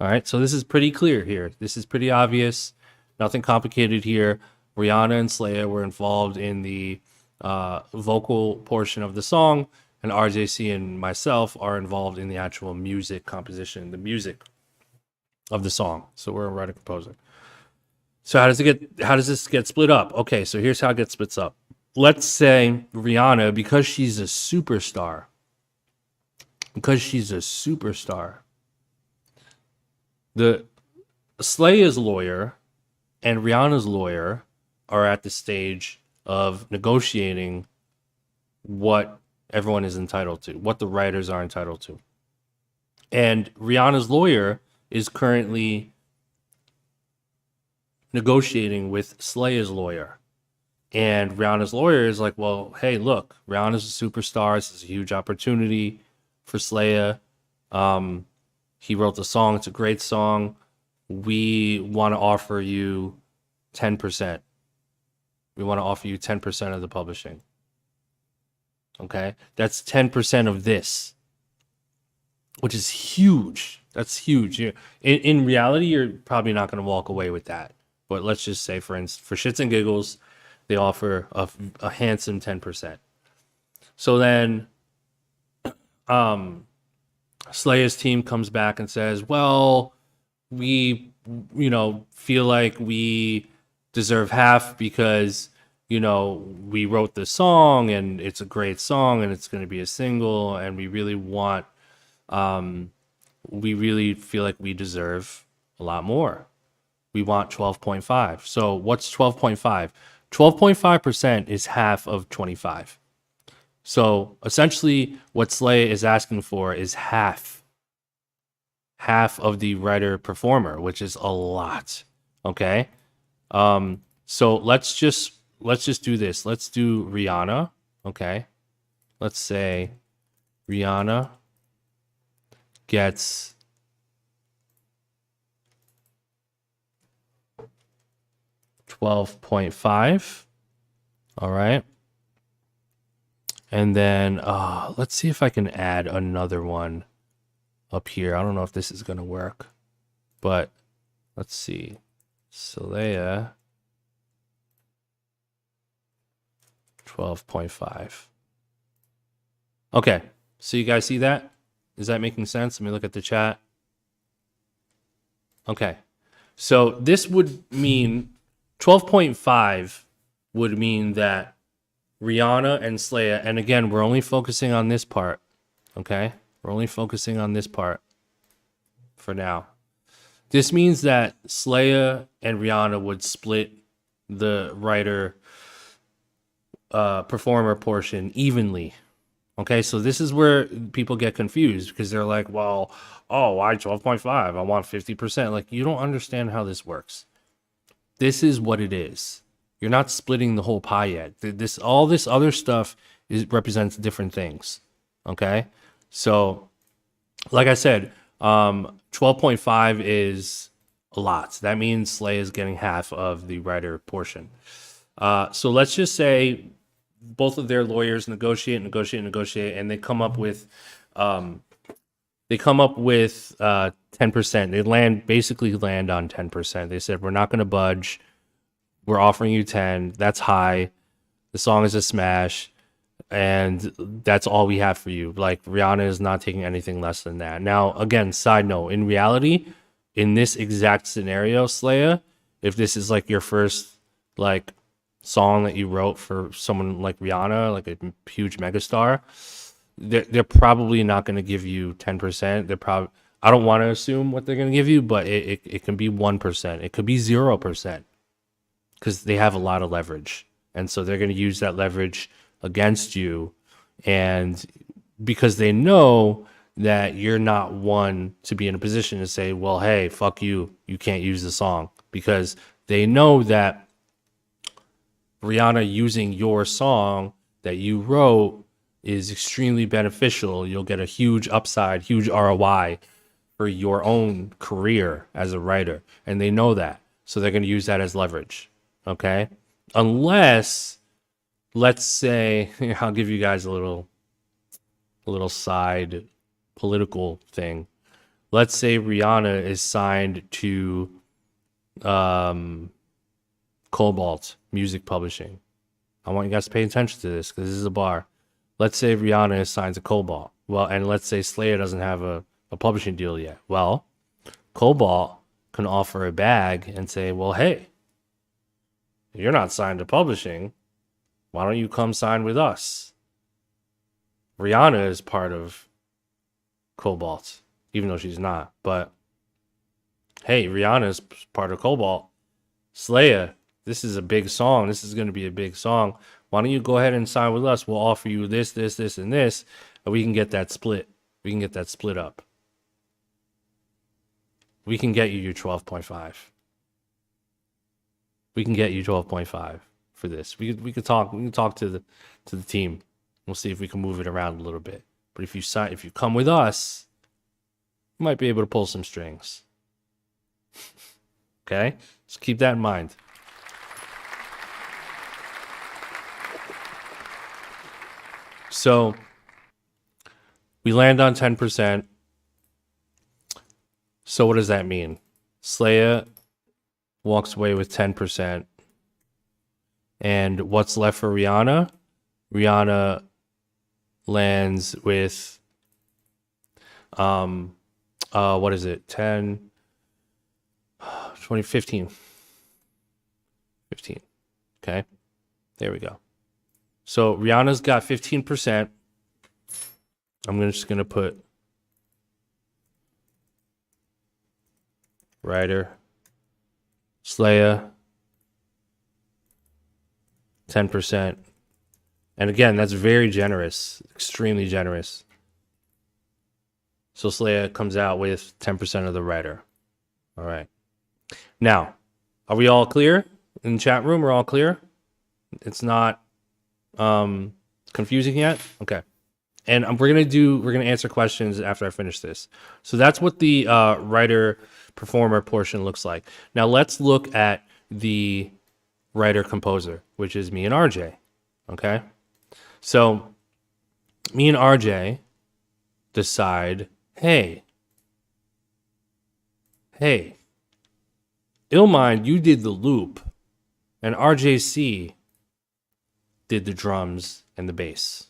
All right, so this is pretty clear here. This is pretty obvious. Nothing complicated here. Rihanna and CELAYA were involved in the vocal portion of the song, and RJC and myself are involved in the actual music composition, the music of the song. So we're a writer composer. So how does this get split up? Okay, so here's how it gets split up. Let's say Rihanna, because she's a superstar, the CELAYA's lawyer and Rihanna's lawyer are at the stage of negotiating what everyone is entitled to, what the writers are entitled to. And Rihanna's lawyer is currently negotiating with CELAYA's lawyer. And Rihanna's lawyer is like, well, hey, look, Rihanna's a superstar. This is a huge opportunity for CELAYA. He wrote the song. It's a great song. We want to offer you 10%. We want to offer you 10% of the publishing. Okay? That's 10% of this, which is huge. That's huge. In reality, you're probably not going to walk away with that. But let's just say, for instance, for shits and giggles, they offer a handsome 10%. So then CELAYA's team comes back and says, well, we, feel like we deserve half because, we wrote the song and it's a great song and it's going to be a single and we really feel like we deserve a lot more. We want 12.5. So what's 12.5? 12.5% is half of 25. So essentially what CELAYA is asking for is half of the writer performer, which is a lot. Okay. So let's just do this. Let's do Rihanna. Okay. Let's say Rihanna gets 12.5. All right. And then let's see if I can add another one up here. I don't know if this is going to work, but let's see. CELAYA 12.5. Okay. So you guys see that? Is that making sense? Let me look at the chat. Okay. So this would mean 12.5 would mean that Rihanna and CELAYA, and again, we're only focusing on this part, okay? We're only focusing on this part for now. This means that CELAYA and Rihanna would split the writer performer portion evenly. Okay, so this is where people get confused because they're like, well, why 12.5? I want 50%. Like, you don't understand how this works. This is what it is. You're not splitting the whole pie yet. All this other stuff represents different things. Okay, so like I said, 12.5 is a lot. That means Slay is getting half of the writer portion. So let's just say both of their lawyers negotiate, and they come up with 10%. They basically land on 10%. They said, we're not going to budge. We're offering you 10. That's high. The song is a smash. And that's all we have for you. Like, Rihanna is not taking anything less than that. Now, again, side note, in reality, in this exact scenario, CELAYA, if this is like your first like song that you wrote for someone like Rihanna, like a huge megastar, they're probably not going to give you 10%. I don't want to assume what they're going to give you, but it can be 1%. It could be 0% because they have a lot of leverage. And so they're going to use that leverage against you, and because they know that you're not one to be in a position to say, well, hey, fuck you, you can't use the song, because they know that Rihanna using your song that you wrote is extremely beneficial. You'll get a huge upside, huge ROI for your own career as a writer, and they know that, so they're going to use that as leverage. Okay, unless, let's say, I'll give you guys a little side political thing. Let's say Rihanna is signed to Cobalt Music Publishing. I want you guys to pay attention to this because this is a bar. Let's say Rihanna is signed to Cobalt. Well, and let's say CELAYA doesn't have a publishing deal yet. Well, Cobalt can offer a bag and say, well, hey, you're not signed to publishing. Why don't you come sign with us? Rihanna is part of Cobalt, even though she's not. But hey, Rihanna is part of Cobalt. CELAYA, this is a big song. This is going to be a big song. Why don't you go ahead and sign with us? We'll offer you this, this, this, and this, and we can get that split. We can get that split up. We can get you your 12.5. We can get you 12.5 for this. We could talk. We can talk to the team. We'll see if we can move it around a little bit. But if you come with us, you might be able to pull some strings. Okay? Just keep that in mind. So we land on 10%. So what does that mean? CELAYA walks away with 10%. And what's left for Rihanna? Rihanna lands with what is it? 10 20 15. 15. Okay. There we go. So Rihanna's got 15%. I'm just going to put writer, CELAYA, 10%. And again, that's very generous, extremely generous. So CELAYA comes out with 10% of the writer. All right. Now, are we all clear in the chat room? We're all clear? It's not confusing yet? Okay. And we're gonna answer questions after I finish this. So that's what the writer performer portion looks like. Now let's look at the writer composer, which is me and RJ. Okay. So me and RJ decide, hey, Illmind, you did the loop, and RJC did the drums and the bass.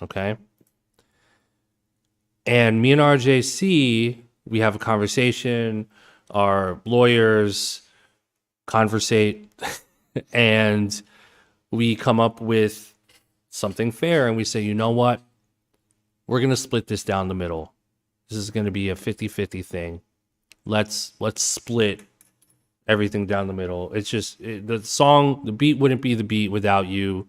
Okay. And me and RJC, we have a conversation, our lawyers conversate, and we come up with something fair, and we say, you know what? We're going to split this down the middle. This is going to be a 50-50 thing. Let's split everything down the middle. It's just the song, the beat wouldn't be the beat without you,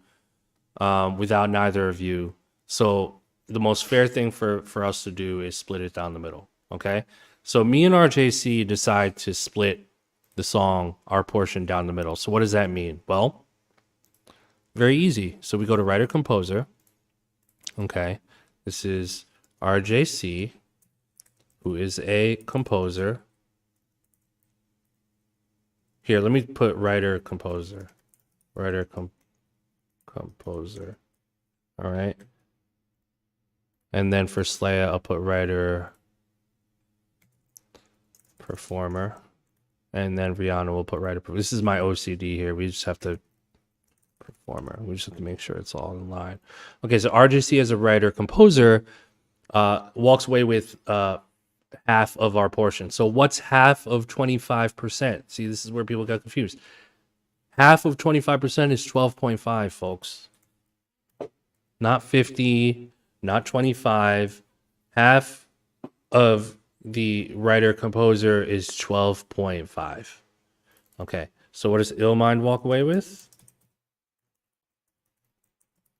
without neither of you. So the most fair thing for us to do is split it down the middle. Okay. So me and RJC decide to split the song, our portion down the middle. So what does that mean? Well, very easy. So we go to writer composer. Okay. This is RJC, who is a composer. Here, let me put writer composer. Writer composer. All right. And then for CELAYA, I'll put writer performer. And then Rihanna will put writer. This is my OCD here. We just have to performer. We just have to make sure it's all in line. Okay, so RJC as a writer composer walks away with half of our portion. So what's half of 25%? See, this is where people got confused. Half of 25% is 12.5, folks. Not 50, not 25. Half of the writer composer is 12.5. Okay, so what does Illmind walk away with?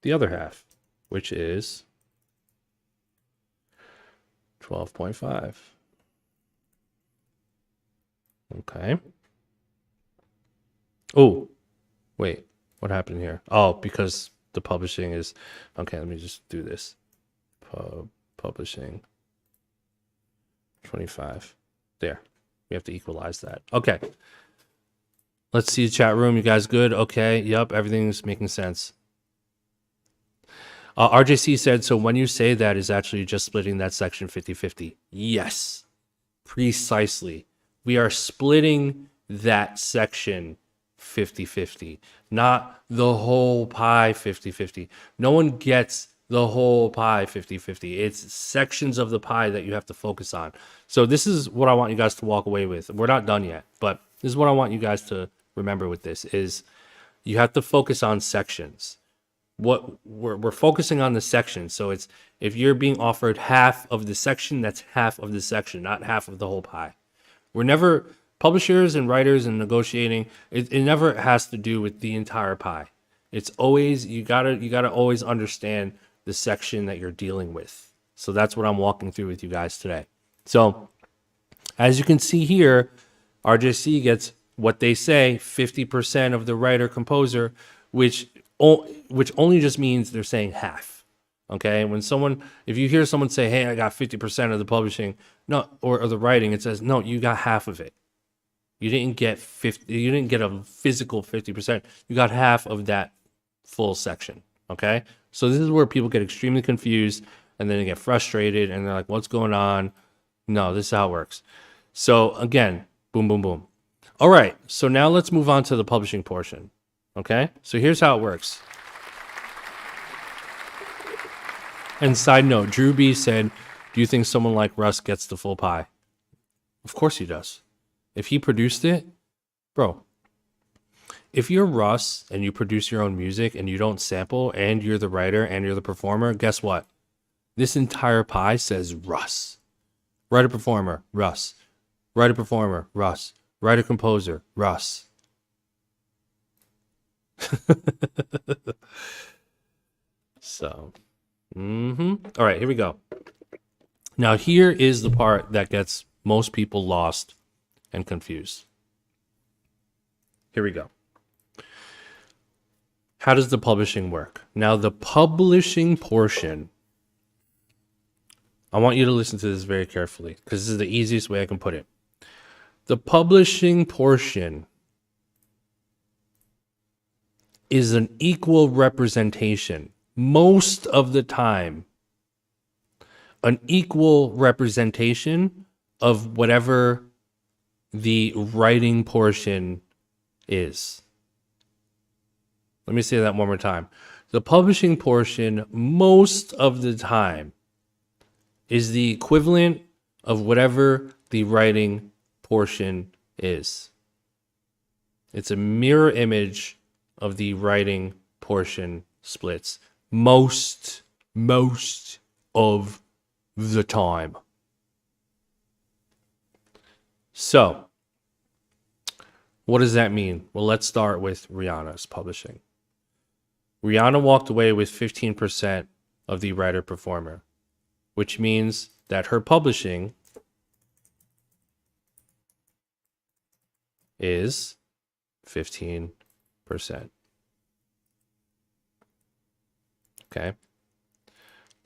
The other half, which is 12.5. Okay. Oh, wait, what happened here? Oh, because the publishing is, okay, let me just do this. Publishing 25. There. We have to equalize that. Okay. Let's see the chat room. You guys good? Okay. Yep. Everything's making sense. RJC said, so when you say that is actually just splitting that section 50-50. Yes. Precisely. We are splitting that section 50-50, not the whole pie 50-50. No one gets the whole pie 50-50. It's sections of the pie that you have to focus on. So this is what I want you guys to walk away with. We're not done yet, but this is what I want you guys to remember with this is you have to focus on sections. What we're focusing on the section. So it's if you're being offered half of the section, that's half of the section, not half of the whole pie. We're never publishers and writers and negotiating. It never has to do with the entire pie. It's always you gotta always understand the section that you're dealing with. So that's what I'm walking through with you guys today. So as you can see here, RJC gets what they say 50% of the writer composer, which only just means they're saying half. Okay, if you hear someone say, "Hey, I got 50% of the publishing," no, or the writing, it says, "No, you got half of it. You didn't get 50. You didn't get a physical 50%. You got half of that full section." Okay, so this is where people get extremely confused, and then they get frustrated, and they're like, "What's going on?" No, this is how it works. So again, boom, boom, boom. All right, so now let's move on to the publishing portion. Okay, so here's how it works. And side note, Drew B said, do you think someone like Russ gets the full pie? Of course he does. If he produced it, bro, if you're Russ and you produce your own music and you don't sample and you're the writer and you're the performer, guess what? This entire pie says Russ. Writer performer, Russ. Writer performer, Russ. Writer composer, Russ. So, all right, here we go. Now, here is the part that gets most people lost and confused. Here we go. How does the publishing work? Now, the publishing portion, I want you to listen to this very carefully because this is the easiest way I can put it. The publishing portion is an equal representation, most of the time, an equal representation of whatever the writing portion is. Let me say that one more time. The publishing portion, most of the time, is the equivalent of whatever the writing portion is. It's a mirror image of the writing portion splits most of the time. So, what does that mean? Well, let's start with Rihanna's publishing. Rihanna walked away with 15% of the writer performer, which means that her publishing is 15%. Okay.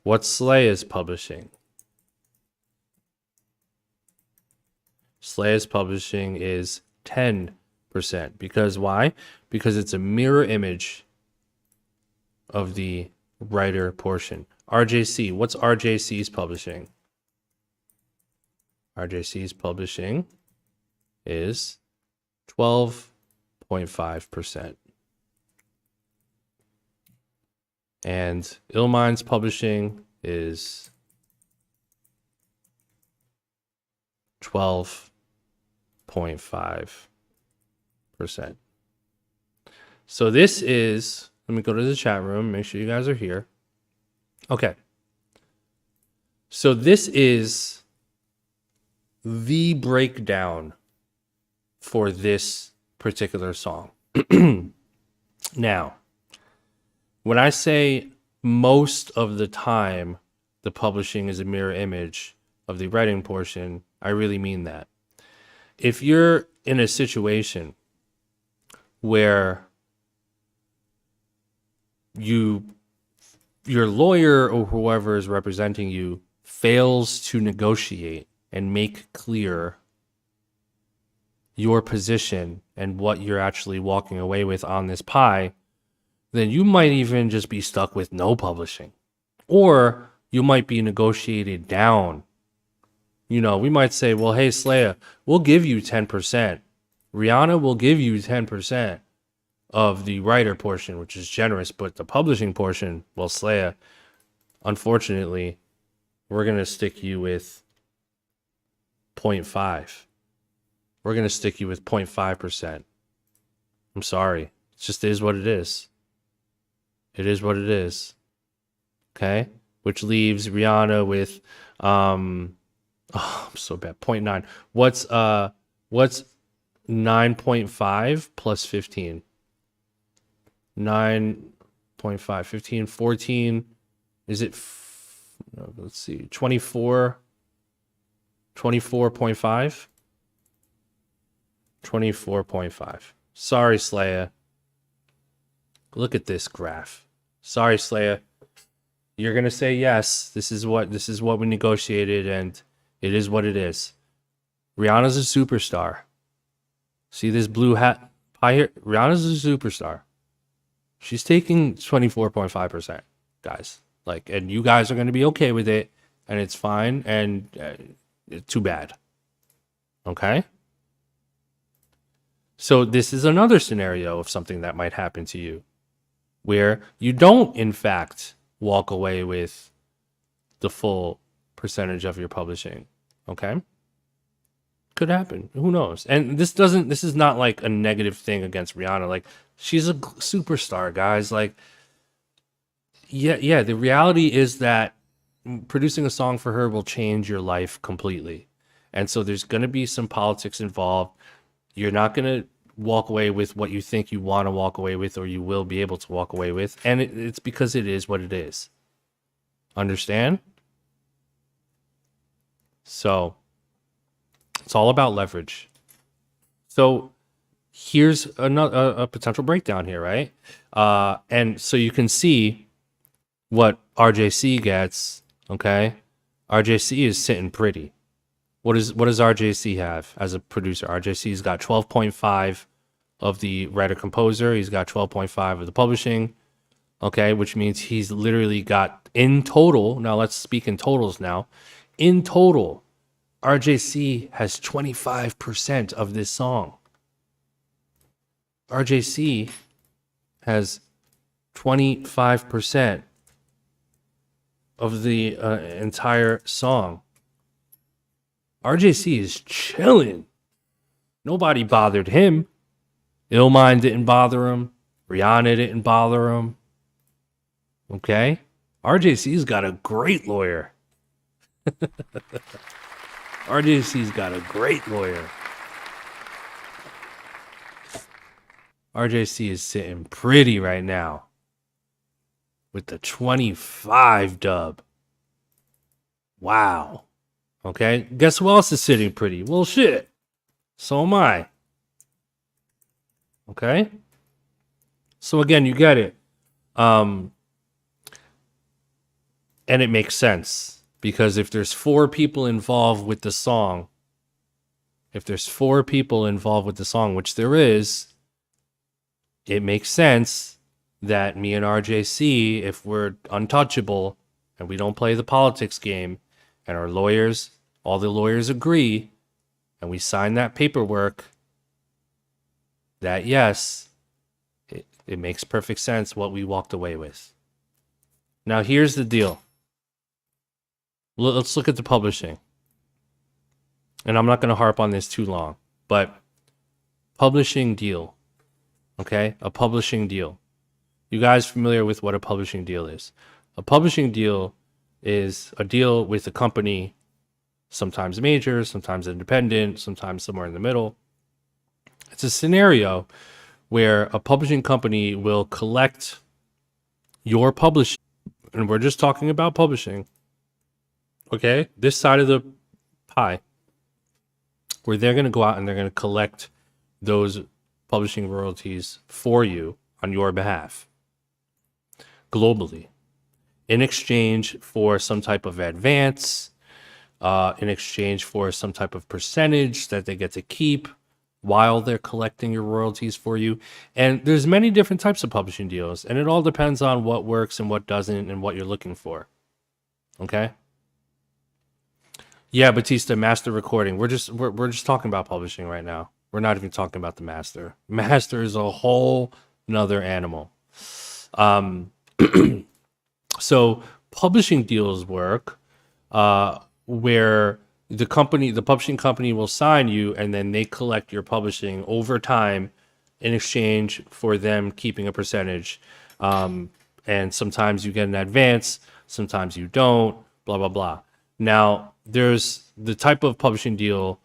What CELAYA is publishing? CELAYA's publishing is 10%. Because why? Because it's a mirror image of the writer portion. RJC, what's RJC's publishing? RJC's publishing is 12.5%. And Illmind's publishing is 12.5%. So this is, let me go to the chat room, make sure you guys are here. Okay. So this is the breakdown for this particular song. Now, when I say most of the time the publishing is a mirror image of the writing portion, I really mean that. If you're in a situation where your lawyer or whoever is representing you fails to negotiate and make clear your position and what you're actually walking away with on this pie, then you might even just be stuck with no publishing. Or you might be negotiated down. You know, we might say, well, hey, CELAYA, we'll give you 10%. Rihanna will give you 10% of the writer portion, which is generous, but the publishing portion, well, CELAYA, unfortunately, we're going to stick you with 0.5. We're going to stick you with 0.5%. I'm sorry. It just is what it is. It is what it is. Okay? Which leaves Rihanna with I'm so bad. 0.9. What's 9.5 plus 15? 9.5, 15, 14. Is it let's see. 24 24.5? 24.5. Sorry, CELAYA. Look at this graph. Sorry, CELAYA. You're gonna say yes. This is what we negotiated, and it is what it is. Rihanna's a superstar. See this blue hat pie here? Rihanna's a superstar. She's taking 24.5%, guys. Like, and you guys are gonna be okay with it, and it's fine, and too bad. Okay. So this is another scenario of something that might happen to you, where you don't, in fact, walk away with the full percentage of your publishing. Okay? Could happen. Who knows? And this is not like a negative thing against Rihanna. Like, she's a superstar, guys. Like, yeah, the reality is that producing a song for her will change your life completely. And so there's going to be some politics involved. You're not going to walk away with what you think you want to walk away with, or you will be able to walk away with. And it's because it is what it is. Understand? So it's all about leverage. So here's a potential breakdown here, right? And so you can see what RJC gets, okay? RJC is sitting pretty. What does RJC have as a producer? RJC's got 12.5 of the writer-composer. He's got 12.5 of the publishing, okay? Which means he's literally got, in total, now let's speak in totals now. In total, RJC has 25% of this song. RJC has 25% of the entire song. RJC is chilling. Nobody bothered him. Illmind didn't bother him. Rihanna didn't bother him. Okay? RJC's got a great lawyer. RJC's got a great lawyer. RJC is sitting pretty right now with the 25 dub. Wow. Okay, guess who else is sitting pretty? Well, shit. So am I. Okay? So again, you get it. And it makes sense because if there's 4 people involved with the song, which there is, it makes sense that me and RJC, if we're untouchable and we don't play the politics game and our lawyers, all the lawyers agree, and we sign that paperwork, that yes, it makes perfect sense what we walked away with. Now, here's the deal. Let's look at the publishing. And I'm not going to harp on this too long, but publishing deal. Okay? A publishing deal. You guys familiar with what a publishing deal is? A publishing deal is a deal with a company, sometimes major, sometimes independent, sometimes somewhere in the middle. It's a scenario where a publishing company will collect your publishing, and we're just talking about publishing, okay? This side of the pie, where they're going to go out and they're going to collect those publishing royalties for you on your behalf globally in exchange for some type of advance, in exchange for some type of percentage that they get to keep while they're collecting your royalties for you. And there's many different types of publishing deals, and it all depends on what works and what doesn't and what you're looking for. Okay? Yeah, Batista, master recording. We're just talking about publishing right now. We're not even talking about the master. Master is a whole nother animal. So publishing deals work where the publishing company will sign you, and then they collect your publishing over time in exchange for them keeping a percentage. And sometimes you get an advance, sometimes you don't, blah, blah, blah. Now, there's the type of publishing deal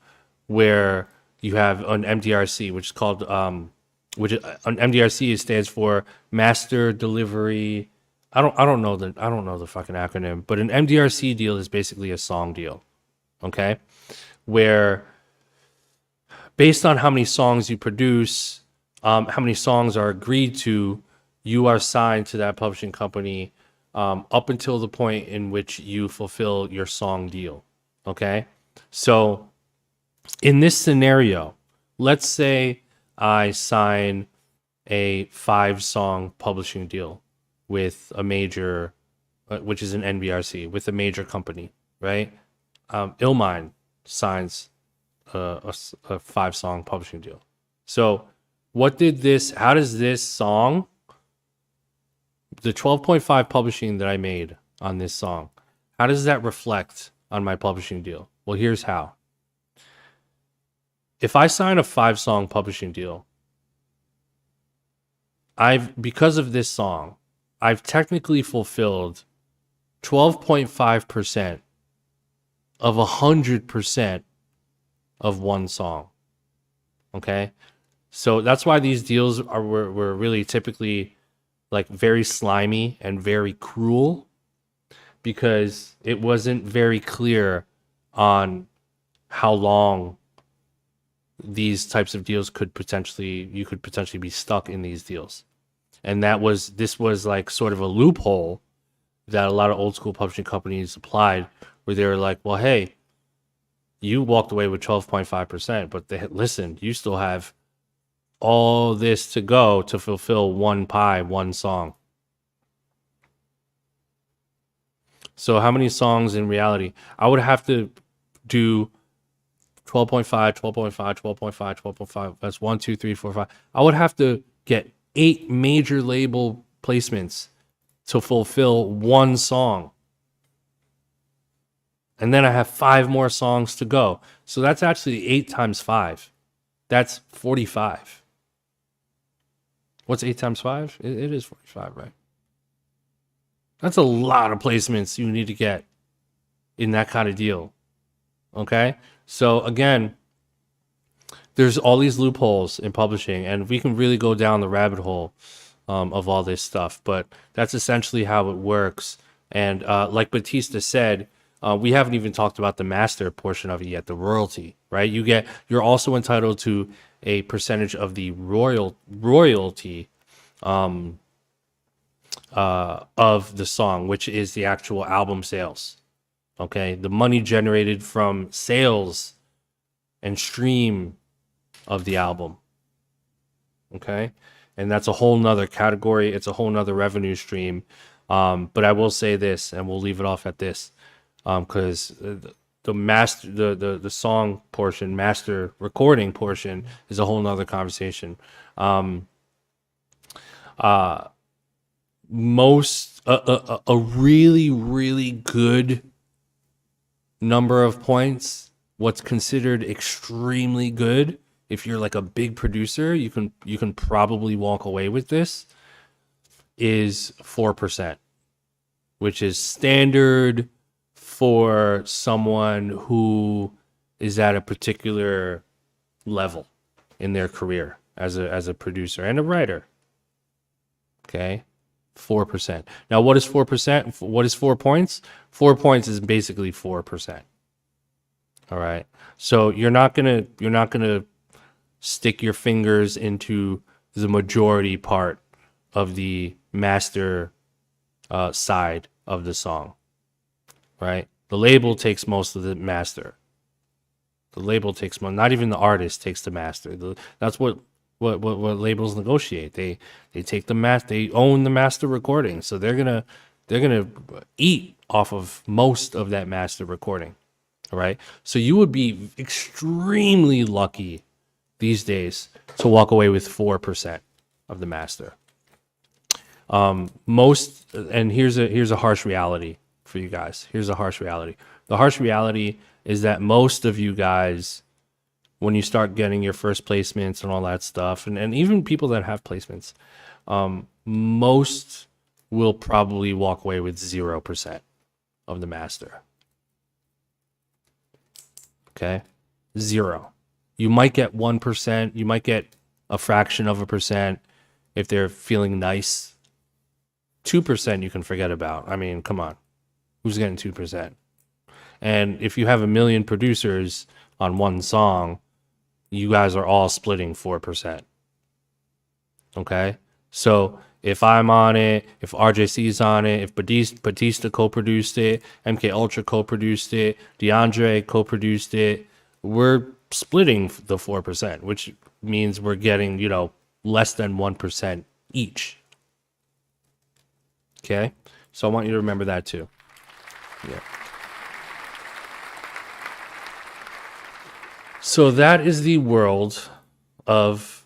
where you have an MDRC, which is called, an MDRC stands for Master Delivery. I don't know the fucking acronym, but an MDRC deal is basically a song deal. Okay, where based on how many songs you produce, how many songs are agreed to, you are signed to that publishing company up until the point in which you fulfill your song deal. Okay, so in this scenario, let's say I sign a 5-song publishing deal with a major, which is an NBRC, with a major company, right? Illmind signs a 5-song publishing deal. So how does this song, the 12.5 publishing that I made on this song, how does that reflect on my publishing deal? Well, here's how. If I sign a 5-song publishing deal, because of this song, I've technically fulfilled 12.5% of 100% of one song. Okay? So that's why these deals were really typically like very slimy and very cruel, because it wasn't very clear on how long these types of deals you could potentially be stuck in these deals. And this was like sort of a loophole that a lot of old school publishing companies applied, where they were like, well, hey, you walked away with 12.5%, but listen, you still have all this to go to fulfill one pie, one song. So how many songs in reality? I would have to do 12.5, 12.5, 12.5, 12.5. That's 1, 2, 3, 4, 5. I would have to get 8 major label placements to fulfill one song. And then I have 5 more songs to go. So that's actually 8 times 5. That's 45. What's 8 times 5? It is 45, right? That's a lot of placements you need to get in that kind of deal. Okay? So again, there's all these loopholes in publishing, and we can really go down the rabbit hole of all this stuff. But that's essentially how it works. And like Batista said, we haven't even talked about the master portion of it yet, the royalty, right? You're also entitled to a percentage of the royalty of the song, which is the actual album sales. Okay, the money generated from sales and stream of the album. Okay, and that's a whole nother category. It's a whole nother revenue stream. But I will say this, and we'll leave it off at this, because the song portion, master recording portion, is a whole nother conversation. Most a really, really good number of points, what's considered extremely good, if you're like a big producer, you can probably walk away with this, is 4%, which is standard for someone who is at a particular level in their career as a producer and a writer. Okay, 4%. Now, what is 4%? What is 4 points? 4 points is basically 4%. All right. So you're not gonna stick your fingers into the majority part of the master side of the song, right? The label takes most of the master. The label takes most, not even the artist takes the master. That's what labels negotiate. They take the master. They own the master recording, so they're gonna eat off of most of that master recording. All right. So you would be extremely lucky these days to walk away with 4% of the master. Most, and here's a harsh reality for you guys. Here's a harsh reality. The harsh reality is that most of you guys, when you start getting your first placements and all that stuff, and even people that have placements, most will probably walk away with 0% of the master. Okay? 0. You might get 1%. You might get a fraction of a percent if they're feeling nice. 2% you can forget about. I mean, come on. Who's getting 2%? And if you have 1 million producers on one song, you guys are all splitting 4%. Okay? So if I'm on it, if RJC's on it, if Batista co-produced it, MK Ultra co-produced it, DeAndre co-produced it, we're splitting the 4%, which means we're getting, less than 1% each. Okay? So I want you to remember that too. Yeah. So that is the world of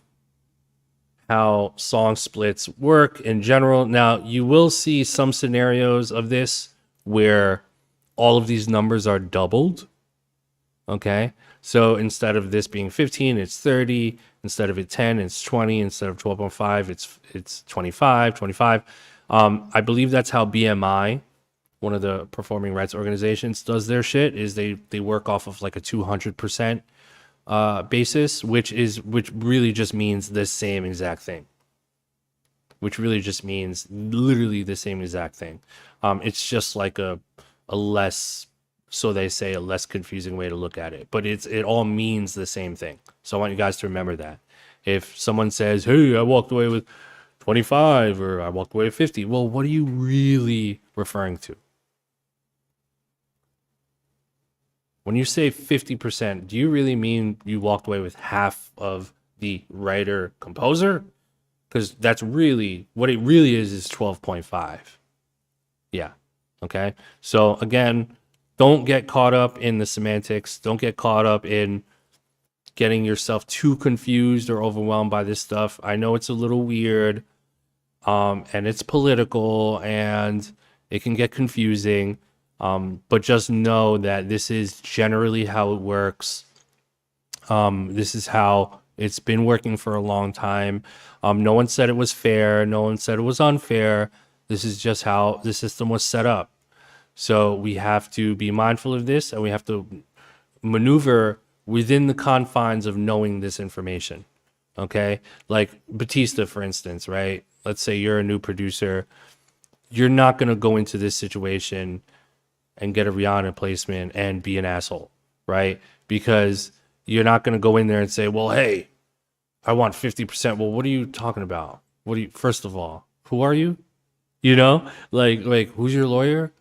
how song splits work in general. Now, you will see some scenarios of this where all of these numbers are doubled. Okay? So instead of this being 15, it's 30. Instead of it 10, it's 20. Instead of 12.5, it's 25. I believe that's how BMI, one of the performing rights organizations, does their shit, is they work off of like a 200% basis, which really just means the same exact thing. Which really just means literally the same exact thing. It's just like a less, so they say, a less confusing way to look at it. But it all means the same thing. So I want you guys to remember that. If someone says, hey, I walked away with 25 or I walked away with 50, well, what are you really referring to? When you say 50%, do you really mean you walked away with half of the writer composer? Because that's really what it really is 12.5. Yeah. Okay. So again, don't get caught up in the semantics. Don't get caught up in getting yourself too confused or overwhelmed by this stuff. I know it's a little weird, and it's political and it can get confusing. But just know that this is generally how it works. This is how it's been working for a long time. No one said it was fair. No one said it was unfair. This is just how the system was set up. So we have to be mindful of this, and we have to maneuver within the confines of knowing this information. Okay? Like Batista, for instance, right? Let's say you're a new producer. You're not going to go into this situation and get a Rihanna placement and be an asshole, right? Because you're not going to go in there and say, well, hey, I want 50%. Well, what are you talking about? First of all, who are you? You know, like who's your lawyer?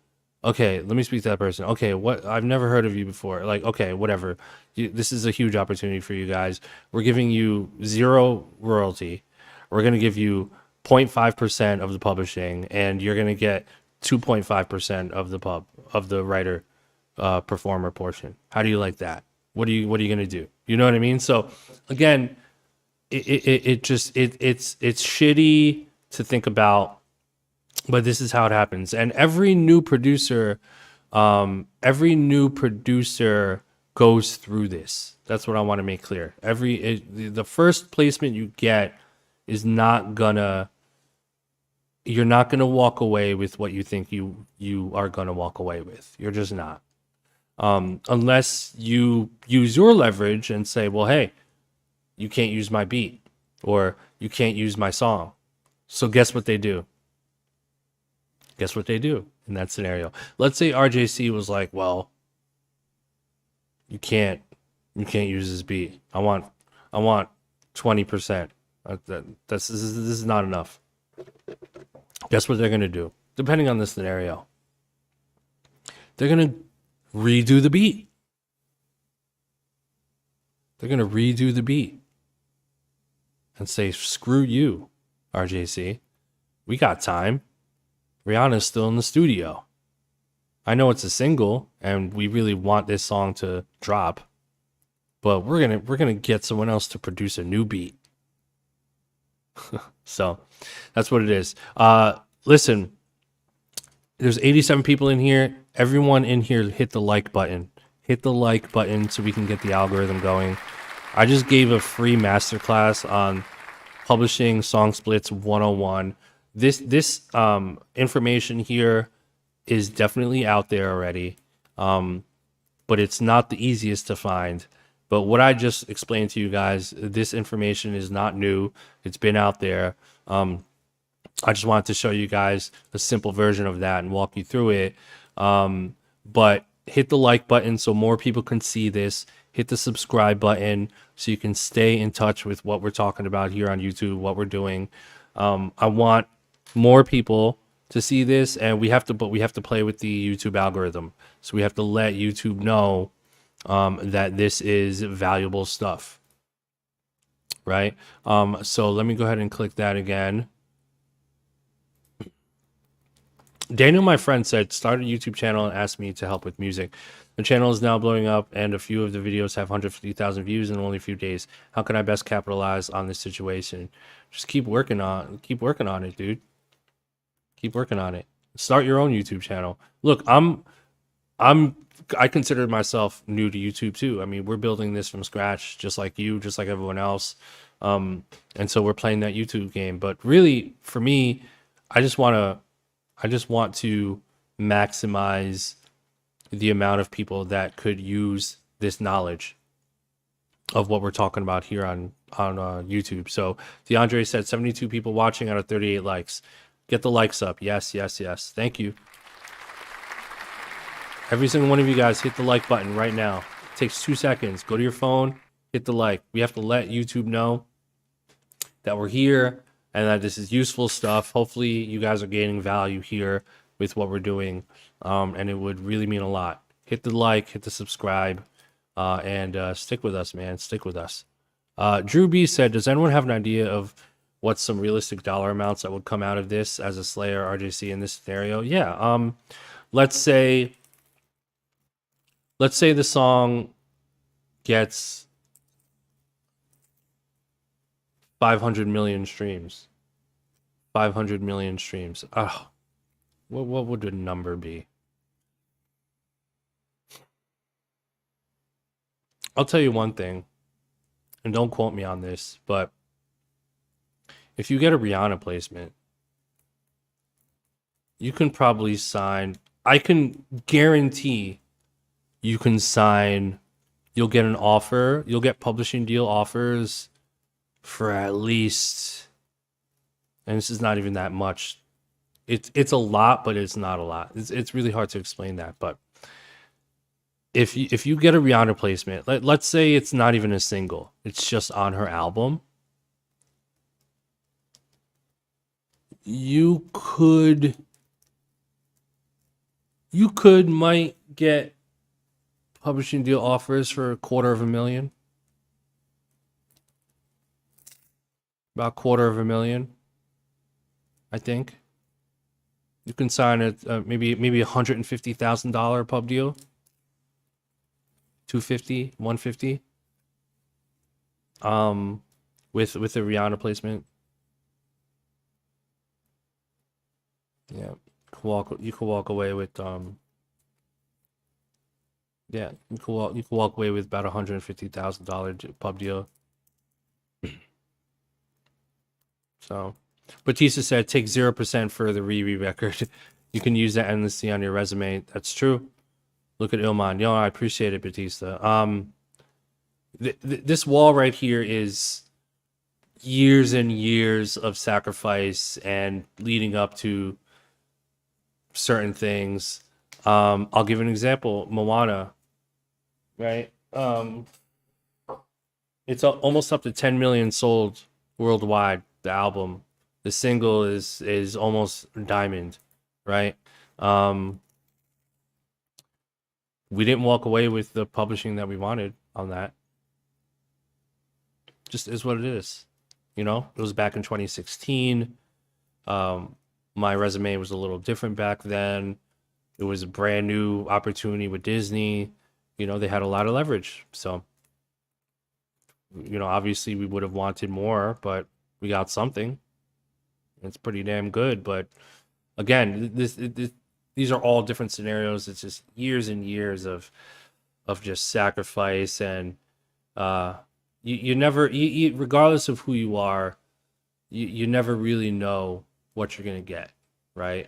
Okay, let me speak to that person. Okay, what? I've never heard of you before. Like, okay, whatever. This is a huge opportunity for you guys. We're giving you zero royalty. We're gonna give you 0.5% of the publishing, and you're gonna get 2.5% of the writer performer portion. How do you like that? What are you gonna do? You know what I mean? So again, it's shitty to think about, but this is how it happens. And every new producer goes through this. That's what I want to make clear. The first placement you get is not gonna, you're not gonna walk away with what you think you are gonna walk away with. You're just not. Unless you use your leverage and say, well, hey, you can't use my beat or you can't use my song. So guess what they do? Guess what they do in that scenario? Let's say RJC was like, well, you can't use this beat. I want 20%. This is not enough. Guess what they're gonna do? Depending on the scenario, they're gonna redo the beat. They're gonna redo the beat and say, screw you, RJC. We got time. Rihanna's still in the studio. I know it's a single and we really want this song to drop, but we're gonna get someone else to produce a new beat. So that's what it is. Listen, there's 87 people in here. Everyone in here hit the like button. Hit the like button so we can get the algorithm going. I just gave a free masterclass on publishing song splits 101. This information here is definitely out there already, but it's not the easiest to find. But what I just explained to you guys, this information is not new. It's been out there. I just wanted to show you guys a simple version of that and walk you through it. But hit the like button so more people can see this. Hit the subscribe button so you can stay in touch with what we're talking about here on YouTube, what we're doing. I want more people to see this, and we have to play with the YouTube algorithm. So we have to let YouTube know that this is valuable stuff, right? So let me go ahead and click that again. Daniel, my friend, said, start a YouTube channel and ask me to help with music. The channel is now blowing up, and a few of the videos have 150,000 views in only a few days. How can I best capitalize on this situation? Just keep working on it, dude. Keep working on it. Start your own YouTube channel. Look, I consider myself new to YouTube too. I mean, we're building this from scratch, just like you, just like everyone else. And so we're playing that YouTube game. But really, for me, I just want to maximize the amount of people that could use this knowledge of what we're talking about here on YouTube. So DeAndre said 72 people watching out of 38 likes. Get the likes up. Yes, yes, yes. Thank you. Every single one of you guys, hit the like button right now. It takes 2 seconds. Go to your phone, hit the like. We have to let YouTube know that we're here and that this is useful stuff. Hopefully you guys are gaining value here with what we're doing, and it would really mean a lot. Hit the like, hit the subscribe, and stick with us, man. Stick with us. Drew B said, does anyone have an idea of what some realistic dollar amounts that would come out of this as a Slayer RJC in this scenario? Yeah. Let's say the song gets 500 million streams. 500 million streams. Oh, what would the number be? I'll tell you one thing, and don't quote me on this, but if you get a Rihanna placement, you can probably sign, I can guarantee you can sign, you'll get an offer, you'll get publishing deal offers for at least, and this is not even that much. It's a lot, but it's not a lot. It's really hard to explain that, but if you get a Rihanna placement, let's say it's not even a single, it's just on her album, you might get publishing deal offers for $250,000. About $250,000, I think. You can sign a maybe $150,000 pub deal. 250, 150. With a Rihanna placement. Yeah, you can walk away with yeah, you can walk away with about $150,000 pub deal. So, Batista said, take 0% for the Riri record. You can use that endlessly on your resume. That's true. Look at Ilman. Yo, I appreciate it, Batista. This wall right here is years and years of sacrifice and leading up to certain things. I'll give an example. Moana, right? It's almost up to 10 million sold worldwide. The album, the single is almost diamond, right? We didn't walk away with the publishing that we wanted on that. Just is what it is. You know, it was back in 2016. My resume was a little different back then. It was a brand new opportunity with Disney. You know, they had a lot of leverage. So, you know, obviously we would have wanted more, but we got something. It's pretty damn good. But again, these are all different scenarios. It's just years and years of just sacrifice, and you never, regardless of who you are, you never really know what you're gonna get, right?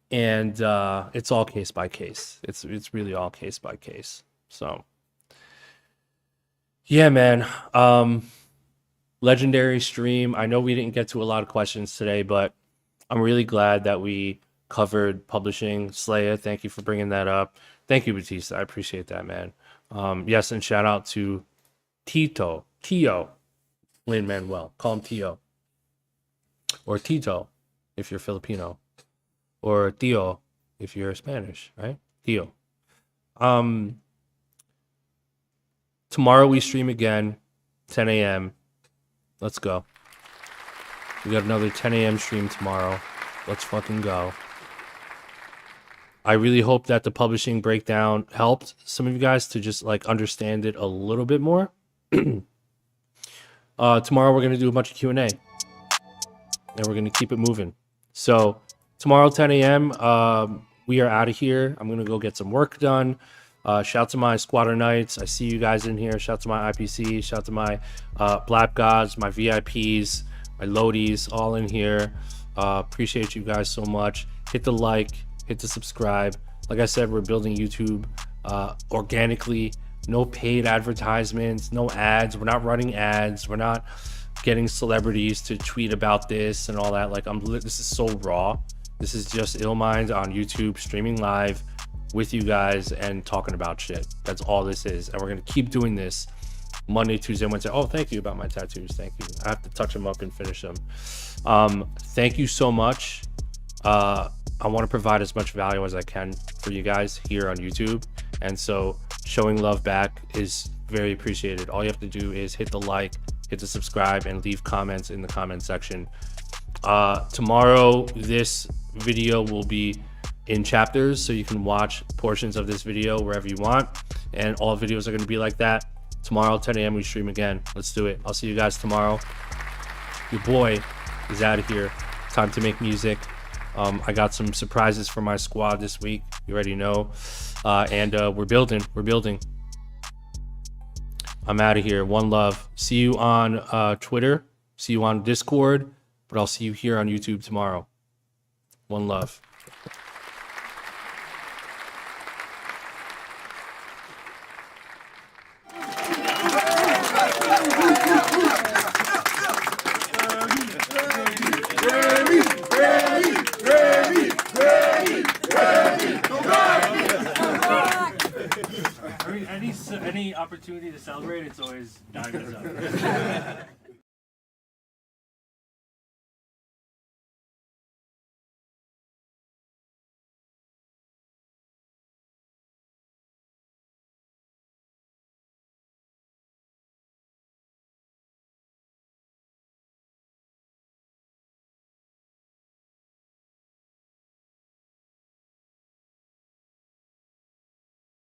And it's all case by case. It's really all case by case. So yeah, man. Legendary stream. I know we didn't get to a lot of questions today, but I'm really glad that we covered publishing. CELAYA, thank you for bringing that up. Thank you, Batista. I appreciate that, man. Yes, and shout out to Tio, Lin-Manuel. Call him Tio. Or Tito, if you're Filipino. Or Tio, if you're Spanish, right? Tio. Tomorrow we stream again, 10 a.m. Let's go. We got another 10 a.m. stream tomorrow. Let's fucking go. I really hope that the publishing breakdown helped some of you guys to just like understand it a little bit more. Tomorrow we're going to do a bunch of Q&A. And we're going to keep it moving. So tomorrow 10 a.m. We are out of here. I'm going to go get some work done. Shout to my Squatter Knights. I see you guys in here. Shout to my IPC. Shout to my Black Gods, my VIPs, my Lodies, all in here. Appreciate you guys so much. Hit the like, hit the subscribe. Like I said, we're building YouTube organically. No paid advertisements, no ads. We're not running ads. We're not getting celebrities to tweet about this and all that. Like, this is so raw. This is just Illmind on YouTube, streaming live with you guys and talking about shit. That's all this is. And we're going to keep doing this Monday, Tuesday, Wednesday. Oh, thank you about my tattoos. Thank you. I have to touch them up and finish them. Thank you so much. I want to provide as much value as I can for you guys here on YouTube. And so showing love back is very appreciated. All you have to do is hit the like, hit the subscribe, and leave comments in the comment section. Tomorrow, this video will be in chapters, so you can watch portions of this video wherever you want, and all videos are going to be like that. Tomorrow 10 a.m. we stream again. Let's do it. I'll see you guys tomorrow. Your boy is out of here. Time to make music. I got some surprises for my squad this week, you already know, and we're building. I'm out of here. One love. See you on Twitter, see you on Discord, but I'll see you here on YouTube tomorrow. One love. Any opportunity to celebrate, it's always diamonds up.